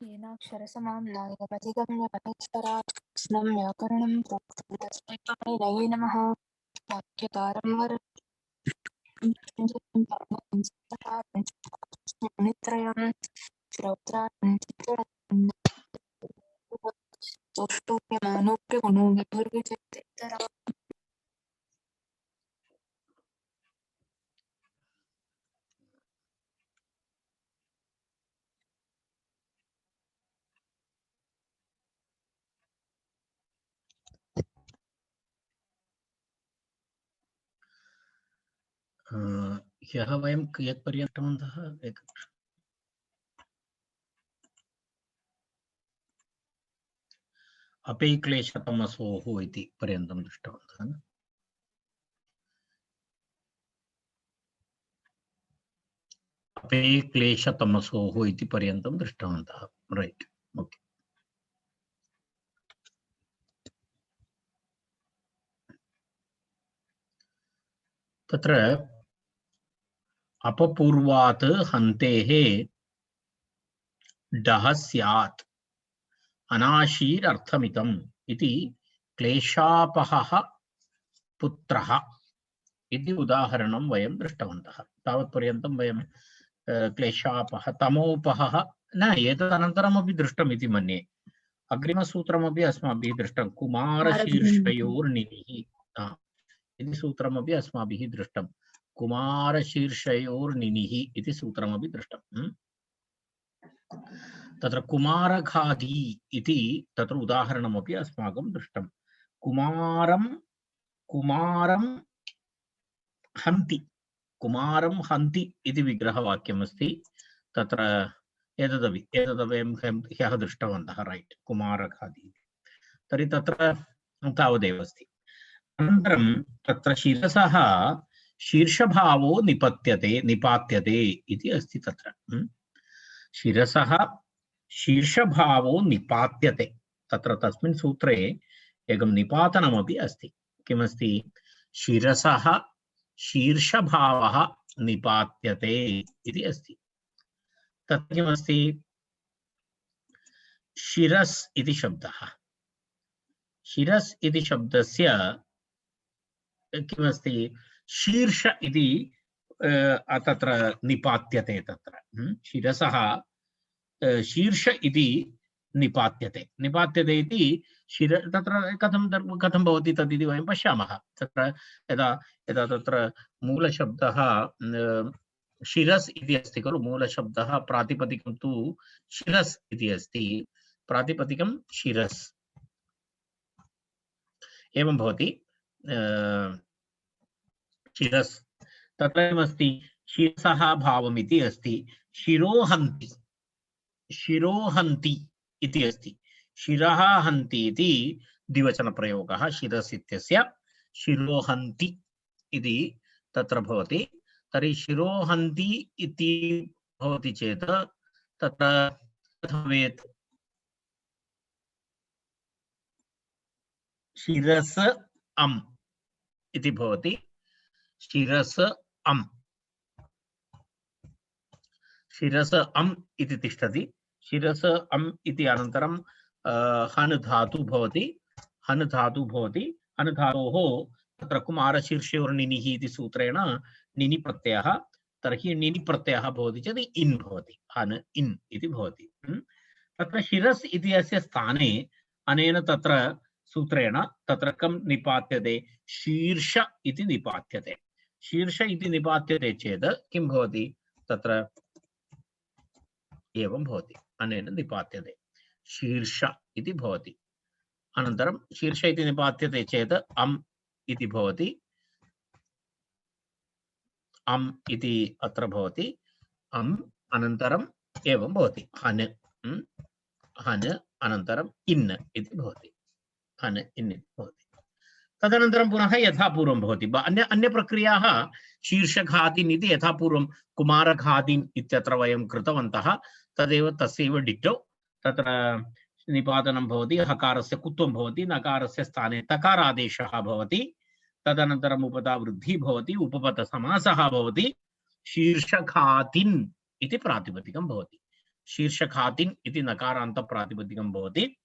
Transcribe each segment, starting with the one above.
येनाक्षरसमां नायकपथिगम्य पठच्छरात्स्नं व्याकरणं प्रोक्तस्तैपाणिनये नमः। वाक्यकारं वरनित्रयं श्रोत्रान् चोष्टोप्यमानोप्यगुणो विभुर्विचित्तितरा। ह्यः वयं कियत्पर्यन्तमन्तः अपैक्लेशतमसोः इति पर्यन्तं दृष्टवन्तः। अपैक्लेशतमसोः इति पर्यन्तं दृष्टवन्तः। Right, okay. तत्र अपपूर्वात् हन्तेः डः स्यात् अनाशीरर्थमिदम् इति क्लेशापहः पुत्रः इति उदाहरणं वयं दृष्टवन्तः। तावत्पर्यन्तं वयं क्लेशापः तमोपहः न एतदनन्तरमपि दृष्टमिति मन्ये। अग्रिमसूत्रमपि अस्माभिः दृष्टं कुमारशीर्षयोर्निनिः इति सूत्रमपि अस्माभिः दृष्टं। कुमारशीर्षयोर्निनिः इति सूत्रमपि दृष्टं। तत्र कुमारघादी इति तत्र उदाहरणमपि अस्माकं दृष्टं। कुमारं हन्ति इति विग्रहवाक्यमस्ति। तत्र एतदवयं ह्यः दृष्टवन्तः। रैट्, कुमारघादी। तर्हि तत्र तावदेव अस्ति। अनन्तरं तत्र शिरसः शीर्षभावो निपात्यते इति अस्ति। तत्र शिरसः शीर्षभावो निपात्यते। तत्र तस्मिन् सूत्रे एकं निपातनमपि अस्ति। किमस्ति? शिरसः शीर्षभावः निपात्यते इति अस्ति। तत् किमस्ति? शिरस् इति शब्दः, शिरस् इति शब्दस्य किमस्ति? शीर्ष इति तत्र निपात्यते। तत्र शिरसः शीर्ष इति निपात्यते इति तत्र कथं भवति तदिति वयं पश्यामः। तत्र यदा तत्र मूलशब्दः शिरस् इति अस्ति खलु, मूलशब्दः प्रातिपदिकं तु शिरस् इति अस्ति, प्रातिपदिकं शिरस् एवं भवति। शिरस् तत्र किमस्ति? शिरसः भावमिति अस्ति। शिरोहन्ति इति अस्ति। शिरः हन्ति इति द्विवचनप्रयोगः शिरस् इत्यस्य। शिरोहन्ति इति तत्र भवति। तर्हि शिरोहन्ति इति भवति चेत् तत्र कथं भवेत्? शिरस् अम् इति भवति। शिरस् अम्, शिरस् अम् इति तिष्ठति। शिरस् अम् इति अनन्तरं हन् धातु भवति। हन् धातोः तत्र कुमारशीर्षयोर्निनिः इति सूत्रेण निनि प्रत्ययः। तर्हि निनि प्रत्ययः भवति चेत् इन् भवति, हन् इन् इति भवति। तत्र शिरस् इति अस्य स्थाने अनेन तत्र सूत्रेण तत्र कं निपात्यते? शीर्ष इति निपात्यते। शीर्ष इति निपात्यते चेत् किं भवति? तत्र एवं भवति, अनेन निपात्यते, शीर्ष इति भवति। अनन्तरं शीर्ष इति निपात्यते चेत् अम् इति भवति। अम् इति अत्र भवति। अम् अनन्तरम् एवं भवति, हन् अनन्तरम् इन् इति भवति, हन् इन् इति भवति। तदनन्तरं पुनः यथा पूर्वं भवति। अन्य प्रक्रियाः शीर्षघातीन् इति यथा पूर्वं कुमारघातीन् इत्यत्र वयं कृतवन्तः तदेव तस्यैव डिक्टो। तत्र निपातनं भवति, हकारस्य कुत्वं भवति, नकारस्य स्थाने तकारादेशः भवति, तदनन्तरम् उपधावृद्धिः भवति, उपपदसमासः भवति, शीर्षघातीन् इति प्रातिपदिकं भवति। शीर्षकातिन् इति नकारान्तप्रातिपदिकं भवति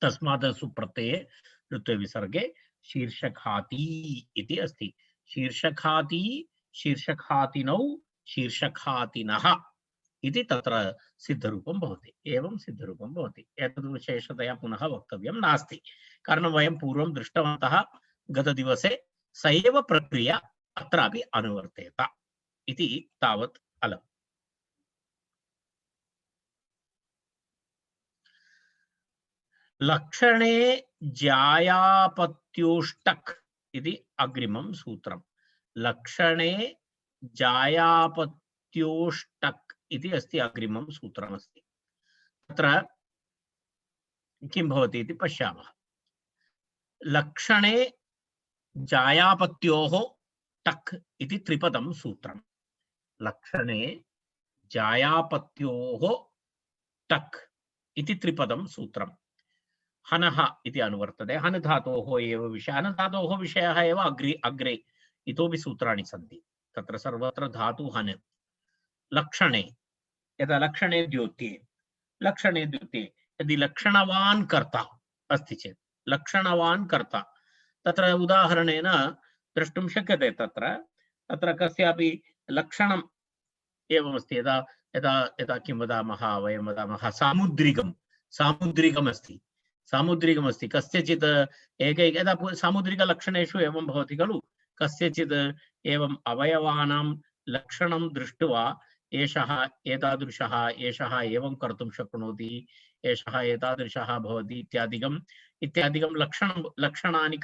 तस्मात् सुप्रत्यये ऋत्वे विसर्गे शीर्षकाती इति अस्ति शीर्षकाती शीर्षकातिनौ शीर्षकातिनः इति तत्र सिद्धरूपं भवति एवं सिद्धरूपं भवति एतद् विशेषतया पुनः वक्तव्यं नास्ति कारणं वयं पूर्वं दृष्टवन्तः गतदिवसे स एव प्रक्रिया अत्रापि अनुवर्तेत इति तावत् अलम् लक्षणे जायापत्योष्टक् इति अग्रिमं सूत्रम् लक्षणे जायापत्योष्टक् इति अस्ति अग्रिमं सूत्रमस्ति तत्र किं भवति इति पश्यामः लक्षणे जायापत्योः टक् इति त्रिपदं सूत्रम् लक्षणे जायापत्योः टक् इति त्रिपदं सूत्रम् हनः इति अनुवर्तते हन् धातोः एव विषयः हन् धातोः विषयः एव अग्रे इतोपि सूत्राणि सन्ति तत्र सर्वत्र धातु हन् लक्षणे यदा लक्षणे द्योत्ये यदि लक्षणवान् कर्ता अस्ति चेत् लक्षणवान् कर्ता तत्र उदाहरणेन द्रष्टुं शक्यते तत्र कस्यापि लक्षणम् एवमस्ति यदा यदा यदा किं वदामः वयं वदामः सामुद्रिकमस्ति कस्यचित् यदा सामुद्रिकलक्षणेषु एवं भवति खलु कस्यचित् एवम् अवयवानां लक्षणं दृष्ट्वा एषः एतादृशः एषः एवं कर्तुं शक्नोति एषः एतादृशः भवति इत्यादिकं लक्षणानि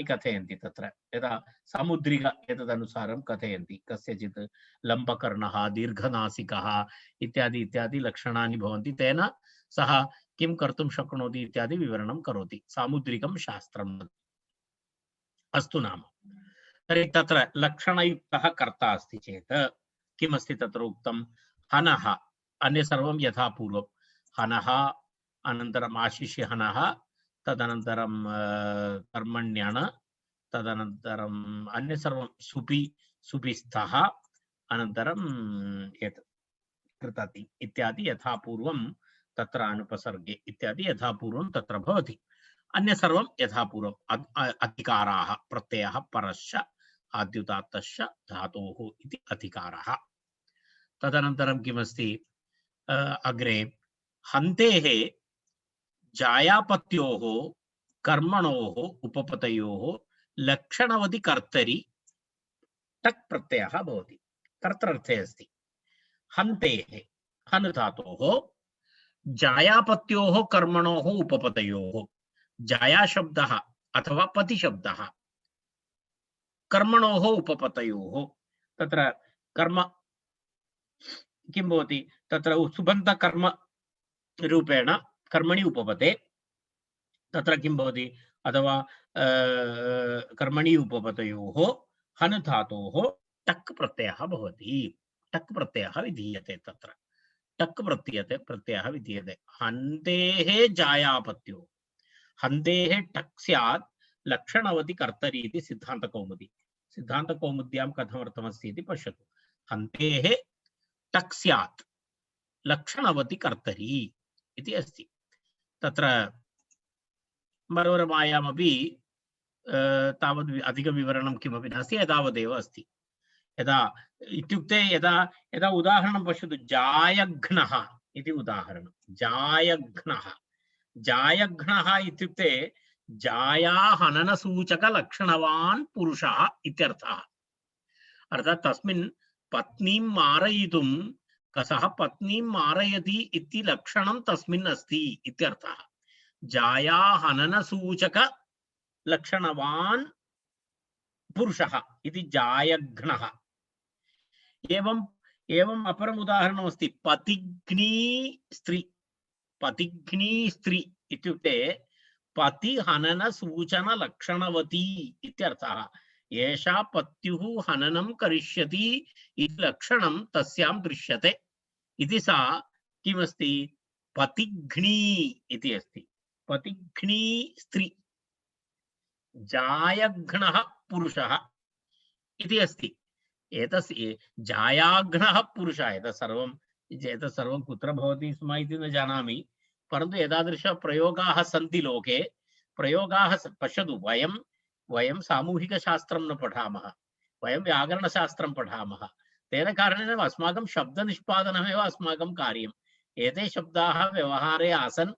कथयन्ति तत्र यदा सामुद्रिक एतदनुसारं कथयन्ति कस्यचित् लम्बकर्णः दीर्घनासिकः इत्यादि लक्षणानि भवन्ति तेन सः किं कर्तुं शक्नोति इत्यादि विवरणं करोति सामुद्रिकं शास्त्रम् अस्तु नाम तर्हि तत्र लक्षणयुक्तः कर्ता अस्ति चेत् किमस्ति तत्र उक्तं हनः अन्य सर्वं यथा पूर्वं हनः अनन्तरम् आशिष्य हनः तदनन्तरं कर्मण्यण तदनन्तरम् अन्य सर्वं सुपिस्थः अनन्तरं एतत् कृतति इत्यादि यथा पूर्वं तत्र अनुपसर्गे इत्यादि यथा पूर्वं तत्र भवति अन्य सर्वं यथा पूर्वम् अधिकाराः प्रत्ययः परश्च आद्युदात्तश्च धातोः इति अधिकारः तदनन्तरं किमस्ति अग्रे हन्तेः जायापत्योः कर्मणोः उपपतयोः लक्षणवति कर्तरि टक् प्रत्ययः भवति कर्तृर्थे अस्ति हन्तेः हन् धातोः जायापत्योः कर्मणोः उपपतयोः जाया शब्दः अथवा पति शब्दः कर्मणोः उपपतयोः तत्र कर्म किं भवति तत्र सुबन्तकर्म रूपेण कर्मणि उपपते तत्र किं भवति अथवा कर्मणि उपपतयोः हन् धातोः टक् प्रत्ययः भवति टक् प्रत्ययः विधीयते तत्र टक् प्रत्ययः विधीयते हन्तेः जायापत्योः हन्तेः टक् स्यात् लक्षणवति कर्तरि इति सिद्धान्तकौमुद्यां कथमर्थमस्ति इति पश्यतु हन्तेः टक् स्यात् लक्षणवति कर्तरि इति अस्ति तत्र मनोरमायामपि तावद् अधिकविवरणं किमपि नास्ति एतावदेव अस्ति यदा इत्युक्ते यदा उदाहरणं पश्यतु जायघ्नः इति उदाहरणं जायघ्नः इत्युक्ते जाया हननसूचकलक्षणवान् पुरुषः इत्यर्थः अर्थात् तस्मिन् पत्नीं मारयितुं सः पत्नीं मारयति इति लक्षणं तस्मिन् अस्ति इत्यर्थः जाया हननसूचक लक्षणवान् पुरुषः इति जायघ्नः एवम् अपरम् उदाहरणमस्ति पतिघ्नी स्त्री इत्युक्ते पतिहनन सूचन लक्षणवती इत्यर्थः एषा पत्युः हननं करिष्यति इति लक्षणं तस्यां दृश्यते इति सा किमस्ति पतिघ्नी इति अस्ति पतिघ्नी स्त्री जायघ्नः पुरुषः इति अस्ति एतस्य जायाघ्नः पुरुषः एतत् सर्वं एतत् सर्वं कुत्र भवति स्म इति न जानामि, परन्तु एतादृशप्रयोगाः सन्ति लोके। प्रयोगाः पश्यतु, वयं सामूहिकशास्त्रं न पठामः, वयं व्याकरणशास्त्रं पठामः। तेन कारणेन अस्माकं शब्दनिष्पादनमेव अस्माकं कार्यम्। एते शब्दाः व्यवहारे आसन्,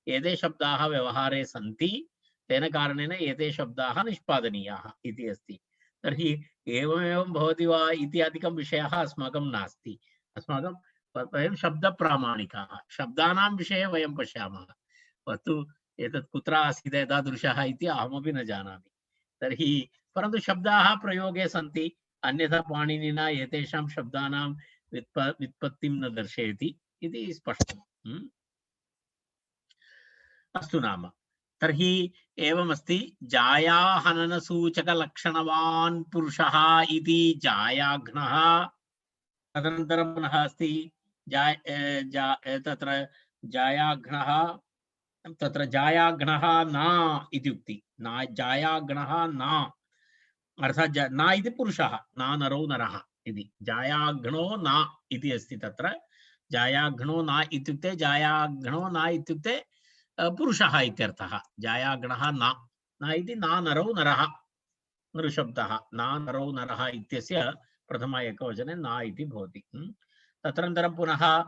एते शब्दाः व्यवहारे सन्ति, तेन कारणेन एते शब्दाः निष्पादनीयाः इति अस्ति। तर्हि एवमेवं भवति वा इत्यादिकं विषयः अस्माकं नास्ति। अस्माकं वयं शब्दप्रामाणिकाः, शब्दानां विषये वयं पश्यामः। वस्तु एतत् कुत्र आसीत् एतादृशः इति अहमपि न जानामि। तर्हि परन्तु शब्दाः प्रयोगे सन्ति, अन्यथा पाणिनिना एतेषां शब्दानां व्युत्पत्तिं न दर्शयति इति स्पष्टम्। अस्तु नाम, तर्हि एवमस्ति, जायाहननसूचकलक्षणवान् पुरुषः इति जायाघ्नः। तदनन्तरं पुनः अस्ति तत्र जायाघ्नः, तत्र जायाघ्नः न इत्युक्ति, न जायाघ्नः न अर्थात् न इति पुरुषः, न नरो नरः इति, जायाघ्नो न इति अस्ति। तत्र जायाघ्नो न इत्युक्ते, जायाघ्नो न इत्युक्ते पुरुषः इत्यर्थः। जायाघ्नः न इति न नरो नरः, नृशब्दः न नरो नरः इत्यस्य प्रथम एकवचने न इति भवति। तदनन्तरं पुनः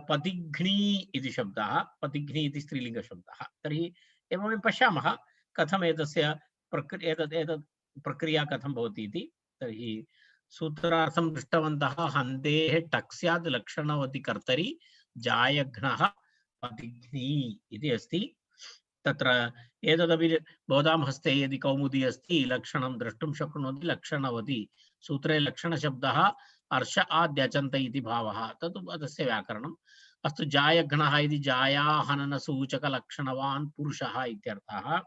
पतिघ्नी इति शब्दः, पतिघ्नी इति स्त्रीलिङ्गशब्दः। तर्हि एवं पश्यामः कथम् एतस्य प्रक्रिया कथं भवति इति। तर्हि सूत्रार्थं दृष्टवन्तः, हन्तेः टक् स्यात् लक्षणवति कर्तरि जायघ्नः पतिघ्नी इति अस्ति। तत्र एतदपि भवतां हस्ते यदि कौमुदी अस्ति, लक्षणं द्रष्टुं शक्नोति। लक्षणवति सूत्रे लक्षणशब्दः अर्ष आद्यचन्त इति भावः, तत् तस्य व्याकरणम्। अस्तु, जायघ्नः इति जायाहननसूचकलक्षणवान् पुरुषः इत्यर्थः।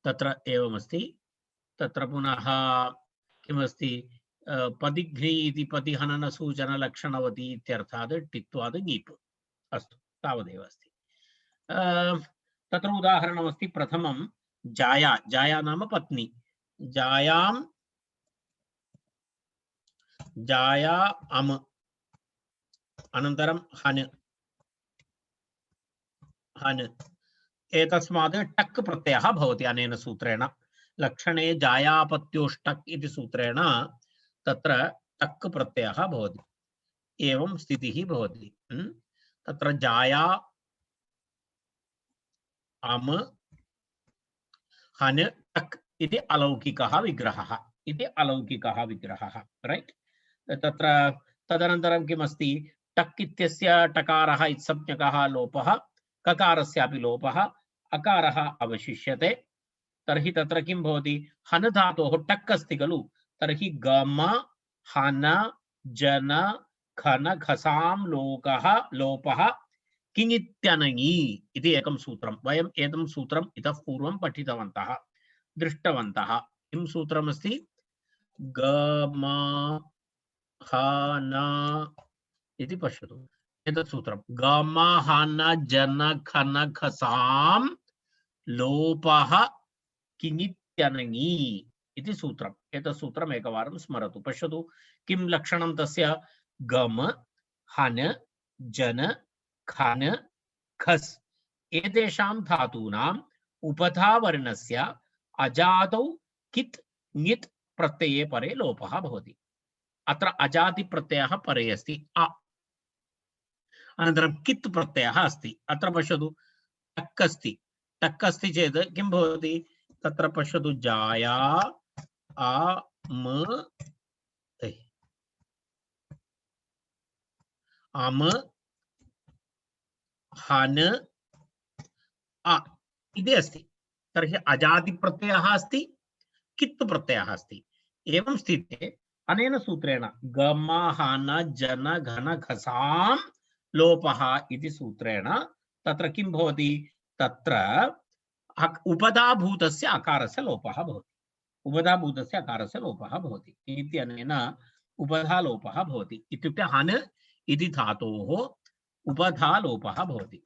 तत्र एवमस्ति। तत्र पुनः किमस्ति, पतिघ्नी इति पतिहननसूचनलक्षणवती इत्यर्थात् टित्वात् ङीप्। अस्तु, तावदेव अस्ति। तत्र उदाहरणमस्ति। प्रथमं जाया, जाया नाम पत्नी, जायां जाया अम, अनन्तरं हन्, हन्, एतस्मात् टक् प्रत्ययः भवति अनेन सूत्रेण। लक्षणे जायापत्योष्टक् इति सूत्रेण तत्र टक् प्रत्ययः भवति। एवं स्थितिः भवति। तत्र जाया अम हन् टक् इति अलौकिकः विग्रहः, इति अलौकिकः विग्रहः, रैट्। तत्र तदनन्तरं किमस्ति, टक् इत्यस्य टकारः इत्संज्ञकः लोपः, ककारस्यापि लोपः, अकारः अवशिष्यते। तर्हि तत्र किं भवति, हन् धातोः टक् अस्ति खलु, तर्हि गम हन जन खन खसां लोपः किङित्यनङि इति एकं सूत्रं। वयम् एतं सूत्रम् इतः पूर्वं पठितवन्तः, दृष्टवन्तः। किं सूत्रमस्ति, गम हन इति पश्यतु। एतत् सूत्रं गम हन जन खन खसां लोपः किङित्यनङि इति सूत्रम्। एतत् सूत्रम् एकवारं स्मरतु। पश्यतु किं लक्षणं तस्य, गम हन जन खन खस् एतेषां धातूनाम् उपधावर्णस्य अजातौ कित् ङित् प्रत्यये परे लोपः भवति। अत्र अजाति प्रत्ययः परे अस्ति अ, अनन्तरं कित् प्रत्ययः अस्ति। अत्र पश्यतु टक् अस्ति, टक् अस्ति चेत् किं भवति, तत्र पश्यतु जाया अम अम हन् अ इति अस्ति। तर्हि अजाति प्रत्ययः अस्ति, कित् प्रत्ययः अस्ति। एवं स्थिते अनेन सूत्रेण गम हन जन घन खसां लोपः इति सूत्रेण तत्र किं भवति, तत्र उपधाभूतस्य अकारस्य लोपः भवति। उपधाभूतस्य अकारस्य लोपः भवति इत्यनेन उपधालोपः भवति। इत्युक्ते हन् इति धातोः उपधालोपः भवति।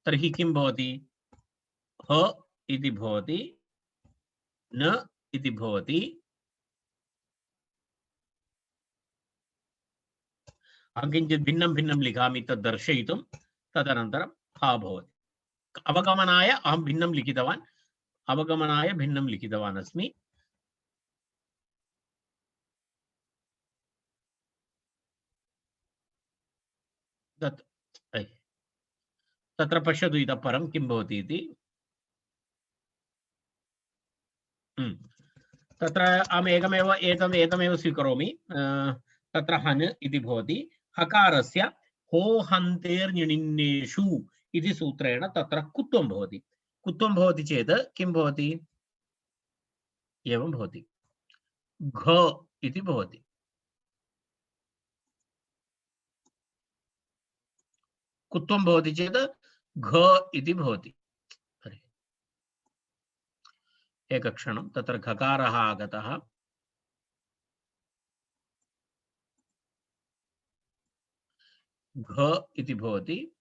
तर्हि किं भवति, ह इति भवति, न इति भवति, किञ्चित् भिन्नं भिन्नं लिखामि तद् दर्शयितुं तदनन्तरं हा भवति अवगमनाय अहं भिन्नं लिखितवान् अवगमनाय भिन्नं लिखितवान् अस्मि तत्र पश्यतु इतः परं किं भवति इति तत्र अहम् एकमेव स्वीकरोमि तत्र हन् इति भवति हकारस्य हो हन्तेर्निणिन्नेषु इति सूत्रेण तत्र कुत्वं भवति चेत् किं भवति एवं भवति घ इति भवति कुत्वं भवति चेत् घ इति भवति एकक्षणं तत्र घकारः आगतः घ इति भवति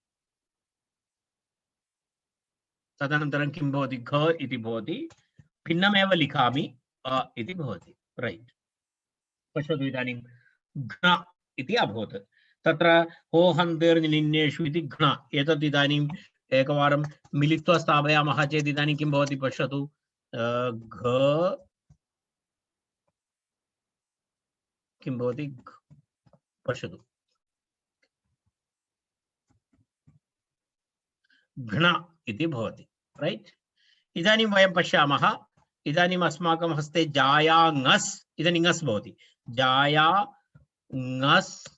तदनन्तरं किं भवति घ इति भवति भिन्नमेव लिखामि अ इति भवति रैट् पश्यतु इदानीं घ्न इति अभवत् तत्र हो हन्तेर्निन्नेषु इति घ्न एतत् इदानीम् एकवारं मिलित्वा स्थापयामः चेत् इदानीं किं भवति पश्यतु घ किं भवति पश्यतु घ्न इति भवति रैट् इदानीं वयं पश्यामः इदानीम् अस्माकं हस्ते जाया ङस् इदानीं ङस् भवति जाया ङस्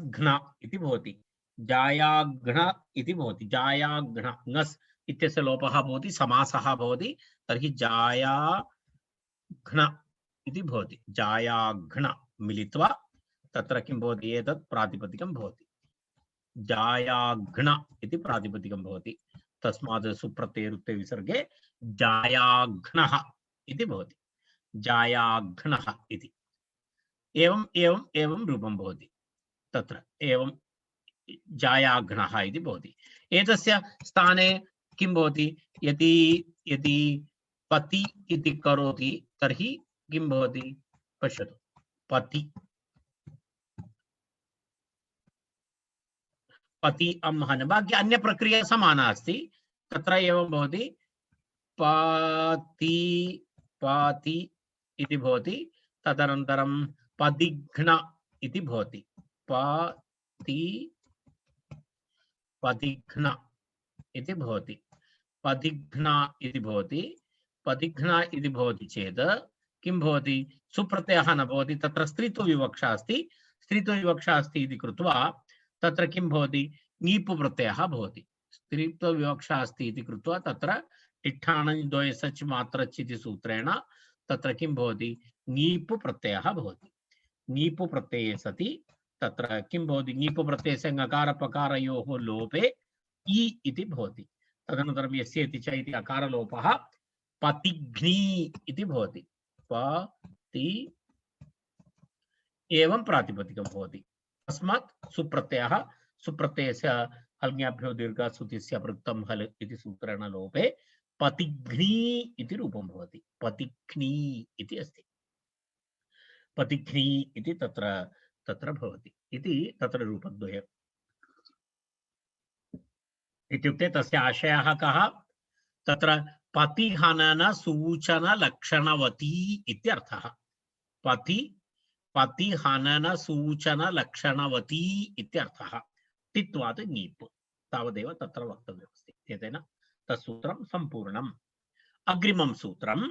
घ्न इति भवति जायाघ्न इति भवति जायाघ्न ङस् इत्यस्य लोपः भवति समासः भवति तर्हि जायाघ्न इति भवति जायाघ्न मिलित्वा तत्र किं भवति एतत् प्रातिपदिकं भवति जायाघ्न इति प्रातिपदिकं भवति तस्मात् सुप्रत्ययरुक्ते विसर्गे जायाघ्नः इति भवति जायाघ्नः इति एवं रूपं भवति तत्र एवं जायाघ्नः इति भवति एतस्य स्थाने किं भवति यदि पति इति करोति तर्हि किं भवति पश्यतु पति अम्हन बाकी अन्य प्रक्रिया समाना अस्ति तत्र एवं भवति पाति इति भवति तदनन्तरं पदिघ्न इति भवति पदिघ्न इति भवति पदिघ्न इति भवति पदिघ्न इति भवति चेत् किं भवति सुप्रत्ययः न भवति तत्र स्त्रीत्वविवक्षा अस्ति इति कृत्वा तत्र किं भवति ङीप् प्रत्ययः भवति स्त्रीत्वविवक्षा अस्ति इति कृत्वा तत्र इट्ठाणद्वय सच् मात्रच् इति सूत्रेण तत्र किं भवति ङीप् प्रत्ययः भवति ङीप् प्रत्यये सति तत्र किं भवति ङीप् प्रत्ययस्य ङकारपकारयोः लोपे इ इति भवति तदनन्तरं यस्य इति च इति अकारलोपः पतिघ्नी इति भवति पति एवं प्रातिपदिकं भवति तस्मात् सुप्रत्ययस्य हल्ङ्याभ्यो दीर्घात्सुतिस्य पृक्तं हल् इति सूत्रेण लोपे पतिघ्नी इति रूपं भवति पतिघ्नी इति अस्ति पतिघ्नी इति तत्र भवति इति तत्र रूपद्वयम् इत्युक्ते तस्य आशयः कः तत्र पतिहनन सूचन लक्षणवती इत्यर्थः पतिहनन सूचन लक्षणवती इत्यर्थः टित्वात् ङीप् तावदेव तत्र वक्तव्यमस्ति एतेन तत्सूत्रं सम्पूर्णम् अग्रिमं सूत्रम्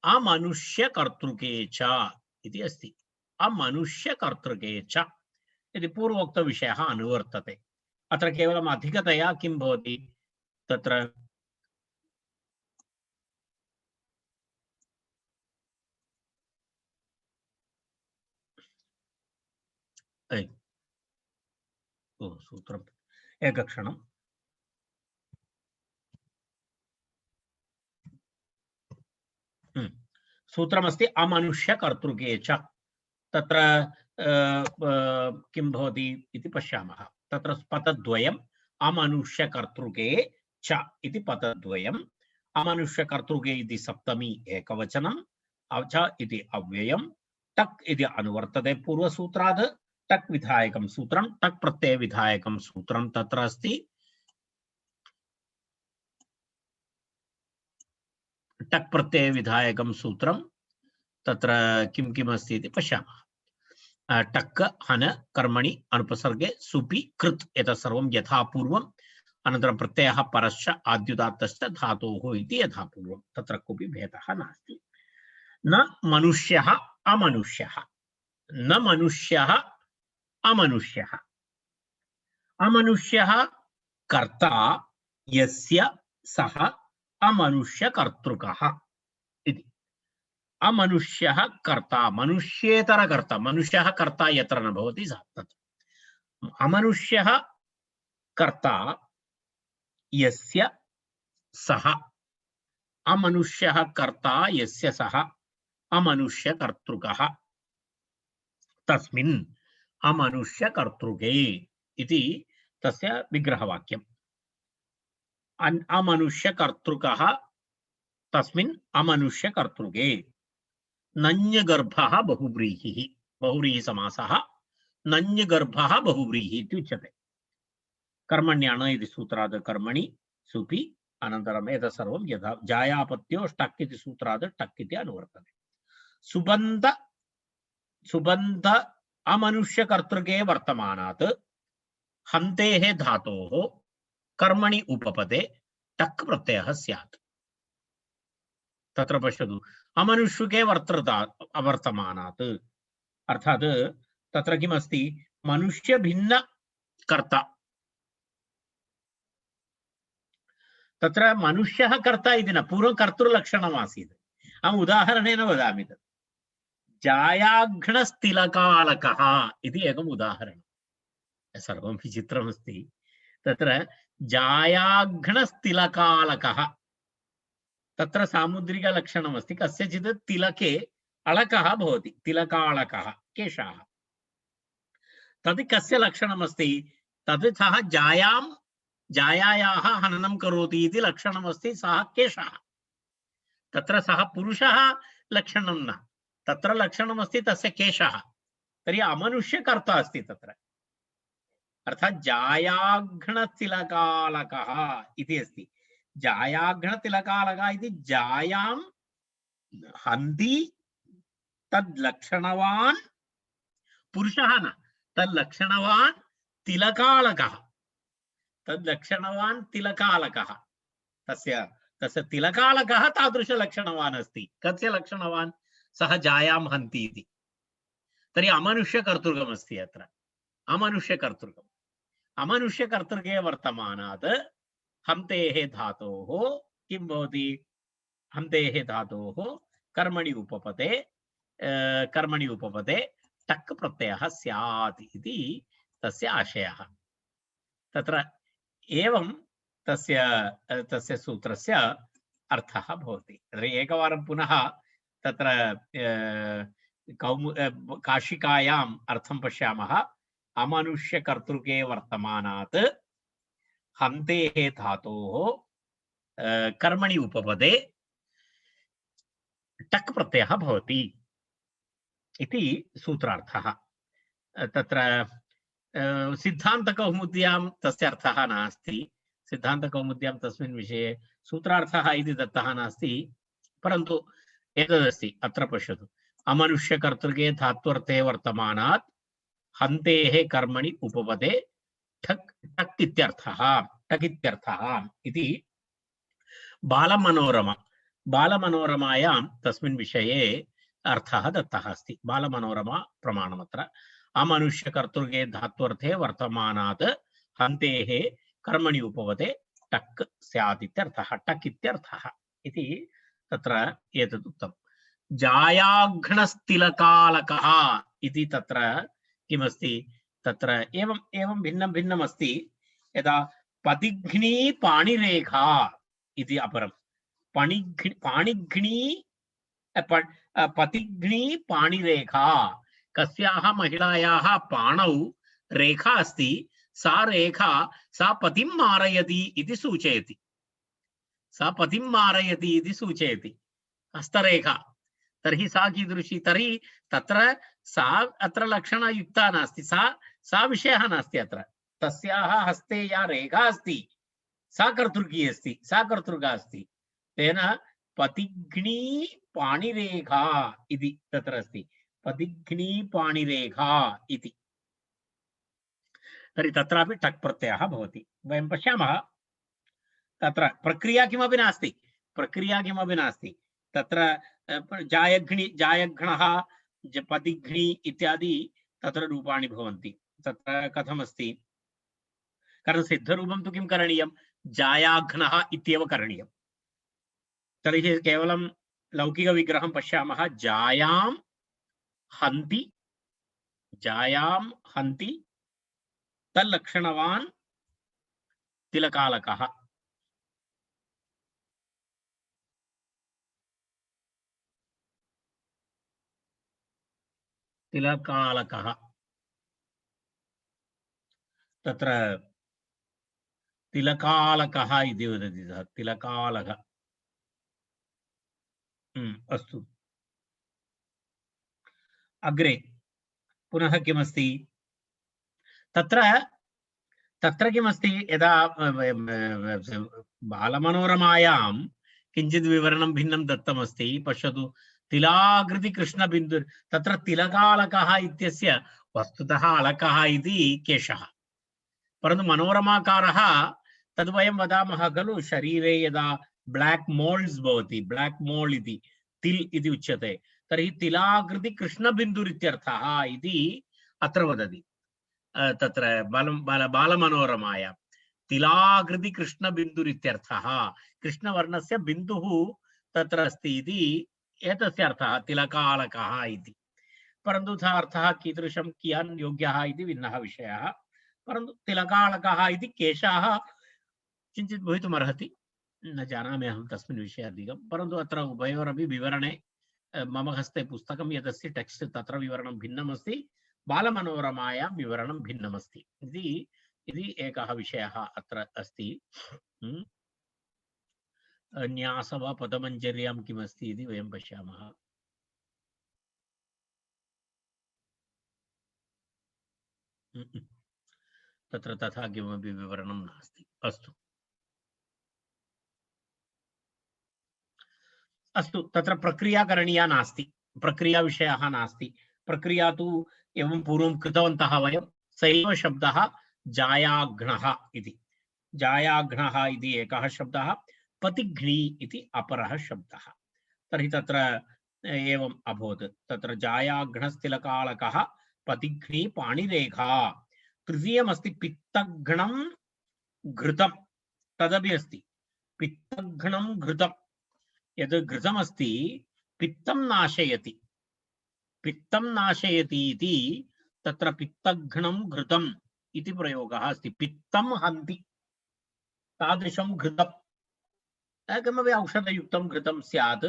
अमनुष्यकर्तृके च इति अस्ति अमनुष्यकर्तृके च इति पूर्वोक्तविषयः अनुवर्तते अत्र केवलम् अधिकतया किं भवति तत्र सूत्रम् एकक्षणम् सूत्रमस्ति अमनुष्यकर्तृके च तत्र किं भवति इति पश्यामः तत्र पदद्वयम् अमनुष्यकर्तृके च इति पदद्वयम् अमनुष्यकर्तृके इति सप्तमी एकवचनम् च इति अव्ययम् टक् इति अनुवर्तते पूर्वसूत्रात् टक् विधायकं सूत्रं टक् प्रत्यय विधायकं सूत्रं तत्र अस्ति। टक् प्रत्यय विधायकं सूत्रं तत्र किं किम् अस्ति इति पश्यामः। टक् हन कर्मणि अनुपसर्गे सुपि कृत् एतत् सर्वं यथा पूर्वम्, अनन्तरं प्रत्ययः परश्च आद्युदात्तश्च धातोः इति यथा पूर्वं, तत्र कोऽपि भेदः नास्ति। न मनुष्यः अमनुष्यः, न मनुष्यः अमनुष्यः। अमनुष्यः कर्ता यस्य सः अमनुष्यकर्तृकः इति। अमनुष्यः कर्ता, मनुष्येतर कर्ता, मनुष्यः कर्ता यत्र न भवति सः तत्। अमनुष्यः कर्ता यस्य सः, अमनुष्यः कर्ता यस्य सः अमनुष्यकर्तृकः, तस्मिन् अमनुष्यकर्तृके इति तस्य विग्रहवाक्यम्। अमनुष्यकर्तृकः तस्मिन् अमनुष्यकर्तृके। नञ्यगर्भः बहुव्रीहिः, बहुव्रीहिसमासः नञ्यगर्भः बहुव्रीहिः इत्युच्यते। कर्मण्यण इति सूत्रात् कर्मणि सुपि, अनन्तरम् एतत् सर्वं यथा जायापत्यो टक् इति सूत्रात् टक् इति अनुवर्तते। सुबन्ध सुबन्ध अमनुष्यकर्तृके वर्तमानात् हन्तेः धातोः कर्मणि उपपदे टक् प्रत्ययः स्यात्। तत्र पश्यतु, अमनुष्यके वर्तमानात् अर्थात् तत्र किमस्ति, मनुष्यभिन्न कर्ता। तत्र मनुष्यः कर्ता इति न, पूर्वं कर्तृलक्षणम् आसीत्। अहम् उदाहरणेन वदामि। तत् जायाघ्नस्तिलकालकः इति एकम् उदाहरणं। सर्वं विचित्रमस्ति। तत्र जायाघ्नस्तिलकालकः, तत्र सामुद्रिकलक्षणमस्ति। कस्यचित् तिलके अलकः भवति, तिलकालकः केशः। तद् कस्य लक्षणमस्ति? तद् सः जायायाः हननं करोति इति लक्षणमस्ति, सः केशः। तत्र सः पुरुषः लक्षणं न, तत्र लक्षणमस्ति तस्य केशः। तर्हि अमनुष्यकर्ता अस्ति तत्र। अर्थात् जायाघ्नतिलकालकः इति अस्ति। जायाघ्नतिलकालकः इति जायां हन्ति तद् लक्षणवान् पुरुषः न, तद् लक्षणवान् तिलकालकः, तद् लक्षणवान् तिलकालकः। तस्य तिलकालकः तादृशलक्षणवान् अस्ति। कस्य लक्षणवान्? सः जायां हन्ति इति। तर्हि अमनुष्यकर्तृकमस्ति अत्र। अमनुष्यकर्तृकम्, अमनुष्यकर्तृके वर्तमानात् हन्तेः धातोः किं भवति? हन्तेः धातोः कर्मणि उपपदे टक् प्रत्ययः स्यात् इति तस्य आशयः। तत्र एवं तस्य सूत्रस्य अर्थः भवति। एकवारं पुनः तत्र काशिकायाम् अर्थं पश्यामः। अमनुष्यकर्तृके वर्तमानात् हन्तेः धातोः कर्मणि उपपदे टक् प्रत्ययः भवति इति सूत्रार्थः। तत्र सिद्धान्तकौमुद्यां तस्य अर्थः नास्ति। सिद्धान्तकौमुद्यां तस्मिन् विषये सूत्रार्थः इति दत्तः नास्ति, परन्तु एतदस्ति। अत्र पश्यतु, अमनुष्यकर्तृके धात्वर्थे वर्तमानात् हन्तेः कर्मणि उपपदे ठक् टक् इत्यर्थः, टक् इत्यर्थः इति बालमनोरमायां तस्मिन् विषये अर्थः दत्तः अस्ति। बालमनोरमा प्रमाणमत्र। अमनुष्यकर्तृके धात्वर्थे वर्तमानात् हन्तेः कर्मणि उपपदे टक् स्यात् इत्यर्थः, टक् इत्यर्थः इति तत्र एतत् उक्तम्। जायाघ्नस्तिलकालकः इति तत्र किमस्ति? तत्र एवं भिन्नं भिन्नम् अस्ति। यदा पतिघ्नी पाणिरेखा इति अपरं, पतिघ्नी पाणिरेखा, कस्याः महिलायाः पाणौ रेखा अस्ति, सा रेखा सा पतिं मारयति इति सूचयति। सा पतिं मारयति इति सूचयति, हस्तरेखा। तर्हि सा कीदृशी? तर्हि तत्र सा अत्र लक्षणयुक्ता नास्ति, सा विषयः नास्ति अत्र। तस्याः हस्ते या रेखा अस्ति सा कर्तृकी अस्ति, सा कर्तृका अस्ति। तेन पतिघ्नी पाणिरेखा इति तत्र अस्ति, पतिघ्नी पाणिरेखा इति। तर्हि तत्रापि टक् प्रत्ययः भवति। वयं पश्यामः तत्र प्रक्रिया किमपि नास्ति, प्रक्रिया किमपि नास्ति। तत्र जायघ्नः पतिघ्नी इत्यादि तत्र रूपाणि भवन्ति। तत्र कथमस्ति, कारण सिद्धरूपं तु किं करणीयं, जायाघ्नः इत्येव करणीयं। तर्हि केवलं लौकिकविग्रहं पश्यामः, जायां हन्ति तल्लक्षणवान् तिलकालकः। तिलकालकः तत्र तिलकालकः इति वदति सः, तिलकालकः। अस्तु, अग्रे पुनः किमस्ति तत्र, तत्र किमस्ति, यदा बालमनोरमायां किञ्चित् विवरणं भिन्नं दत्तमस्ति। पश्यतु, तिलाकृति कृष्णबिन्दु, तत्र तिलकालकः इत्यस्य वस्तुतः अलकः इति केशः, परन्तु मनोरमाकारः तद् वयं वदामः खलु, शरीरे यदा ब्लैक् मोल्ड्स् भवति, ब्लैक् मोल्ड् इति तिल् इति उच्यते, तर्हि तिलाकृति कृष्णबिन्दुरित्यर्थः इति अत्र वदति। तत्र बालमनोरमायां तिलाकृति कृष्णबिन्दुरित्यर्थः, कृष्णवर्णस्य बिन्दुः तत्र अस्ति इति एतस्य अर्थः तिलकालकः इति। परन्तु सः अर्थः कीदृशं, कियान् योग्यः इति भिन्नः विषयः। परन्तु तिलकालकः इति केशः किञ्चित् भवितुमर्हति, न जानामि अहं तस्मिन् विषये अधिकं। परन्तु अत्र उभयोरपि विवरणे मम हस्ते पुस्तकं यदस्ति टेक्स्ट्, तत्र विवरणं भिन्नमस्ति, बालमनोरमायां विवरणं भिन्नमस्ति इति एकः विषयः अत्र अस्ति। न्यास वा पदमञ्जर्यां किमस्ति इति वयं पश्यामः। तत्र तथा किमपि विवरणं नास्ति। अस्तु अस्तु, तत्र प्रक्रिया करणीया नास्ति, प्रक्रिया विषयः नास्ति। प्रक्रिया तु एवं पूर्वं कृतवन्तः वयं, स एव शब्दः जायाघ्नः इति। जायाघ्नः इति एकः शब्दः, पतिघ्नी इति अपरः शब्दः। तर्हि तत्र एवम् अभवत्, तत्र जायाघ्नस्तिलकालकः, पतिघ्नी पाणिरेखा। तृतीयमस्ति पित्तघ्नं घृतं, तदपि अस्ति, पित्तघ्नं घृतं। यद् घृतमस्ति पित्तं नाशयति, पित्तं नाशयति इति तत्र पित्तघ्नं घृतम् इति प्रयोगः अस्ति। पित्तं हन्ति तादृशं घृतं, किमपि औषधयुक्तं घृतं स्यात्,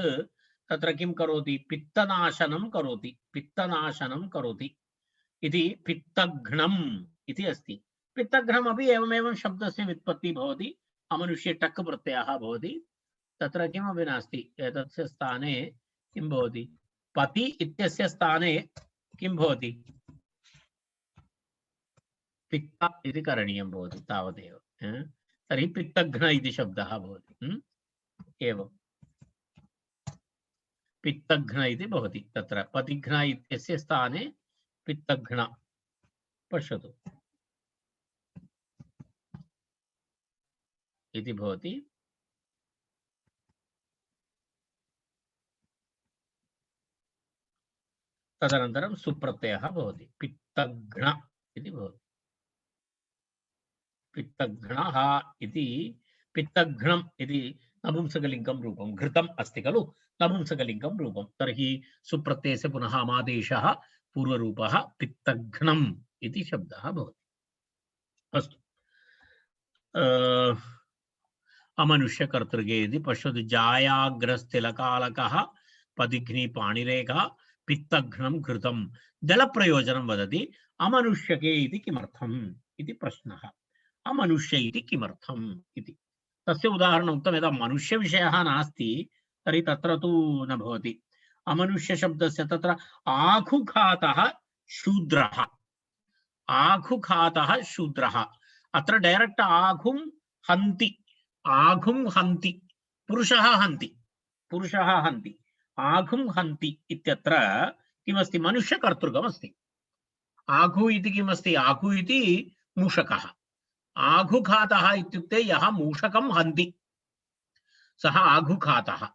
तत्र किं करोति, पित्तनाशनं करोति, पित्तनाशनं करोति इति पित्तघ्नम् इति अस्ति। पित्तघ्नमपि एवमेवं शब्दस्य व्युत्पत्तिः भवति, अमनुष्ये टक् प्रत्ययः भवति। तत्र किमपि नास्ति, एतस्य स्थाने किं भवति, पति इत्यस्य स्थाने किं भवति, पित्त इति करणीयं भवति, तावदेव। तर्हि पित्तघ्न इति शब्दः भवति। एवं पित्तघ्न इति भवति, तत्र पतिघ्न इत्यस्य स्थाने पित्तघ्न। पश्यतु इति भवति। तदनन्तरं सुप्रत्ययः भवति, पित्तघ्न इति भवति। पित्तघ्नः इति, पित्तघ्नम् इति नपुंसकलिङ्गं रूपं, घृतम् अस्ति खलु, नपुंसकलिङ्गं रूपं। तर्हि सुप्रत्ययस्य पुनः अमादेशः पूर्वरूपः पित्तघ्नम् इति शब्दः भवति। अस्तु, अमनुष्यकर्तृके इति पश्यतु, जायाग्रस्तिलकालकः, पतिघ्नी पाणिरेखा, पित्तघ्नं घृतं। जलप्रयोजनं वदति, अमनुष्यके इति किमर्थम् इति प्रश्नः। अमनुष्य इति किमर्थम् इति तस्य उदाहरणम् उक्तं। यदा मनुष्यविषयः नास्ति तर्हि तत्र तु न भवति। अमनुष्यशब्दस्य तत्र आघुघातः शूद्रः, आघुघातः शूद्रः। अत्र डायरेक्ट आघुं हन्ति, आघुं हन्ति, पुरुषः हन्ति, पुरुषः हन्ति, आघुं हन्ति इत्यत्र किमस्ति, मनुष्यकर्तृकमस्ति। आघु इति किमस्ति, आघु इति मूषकः, आघुघातः इत्युक्ते यः मूषकं हन्ति सः आघुघातः।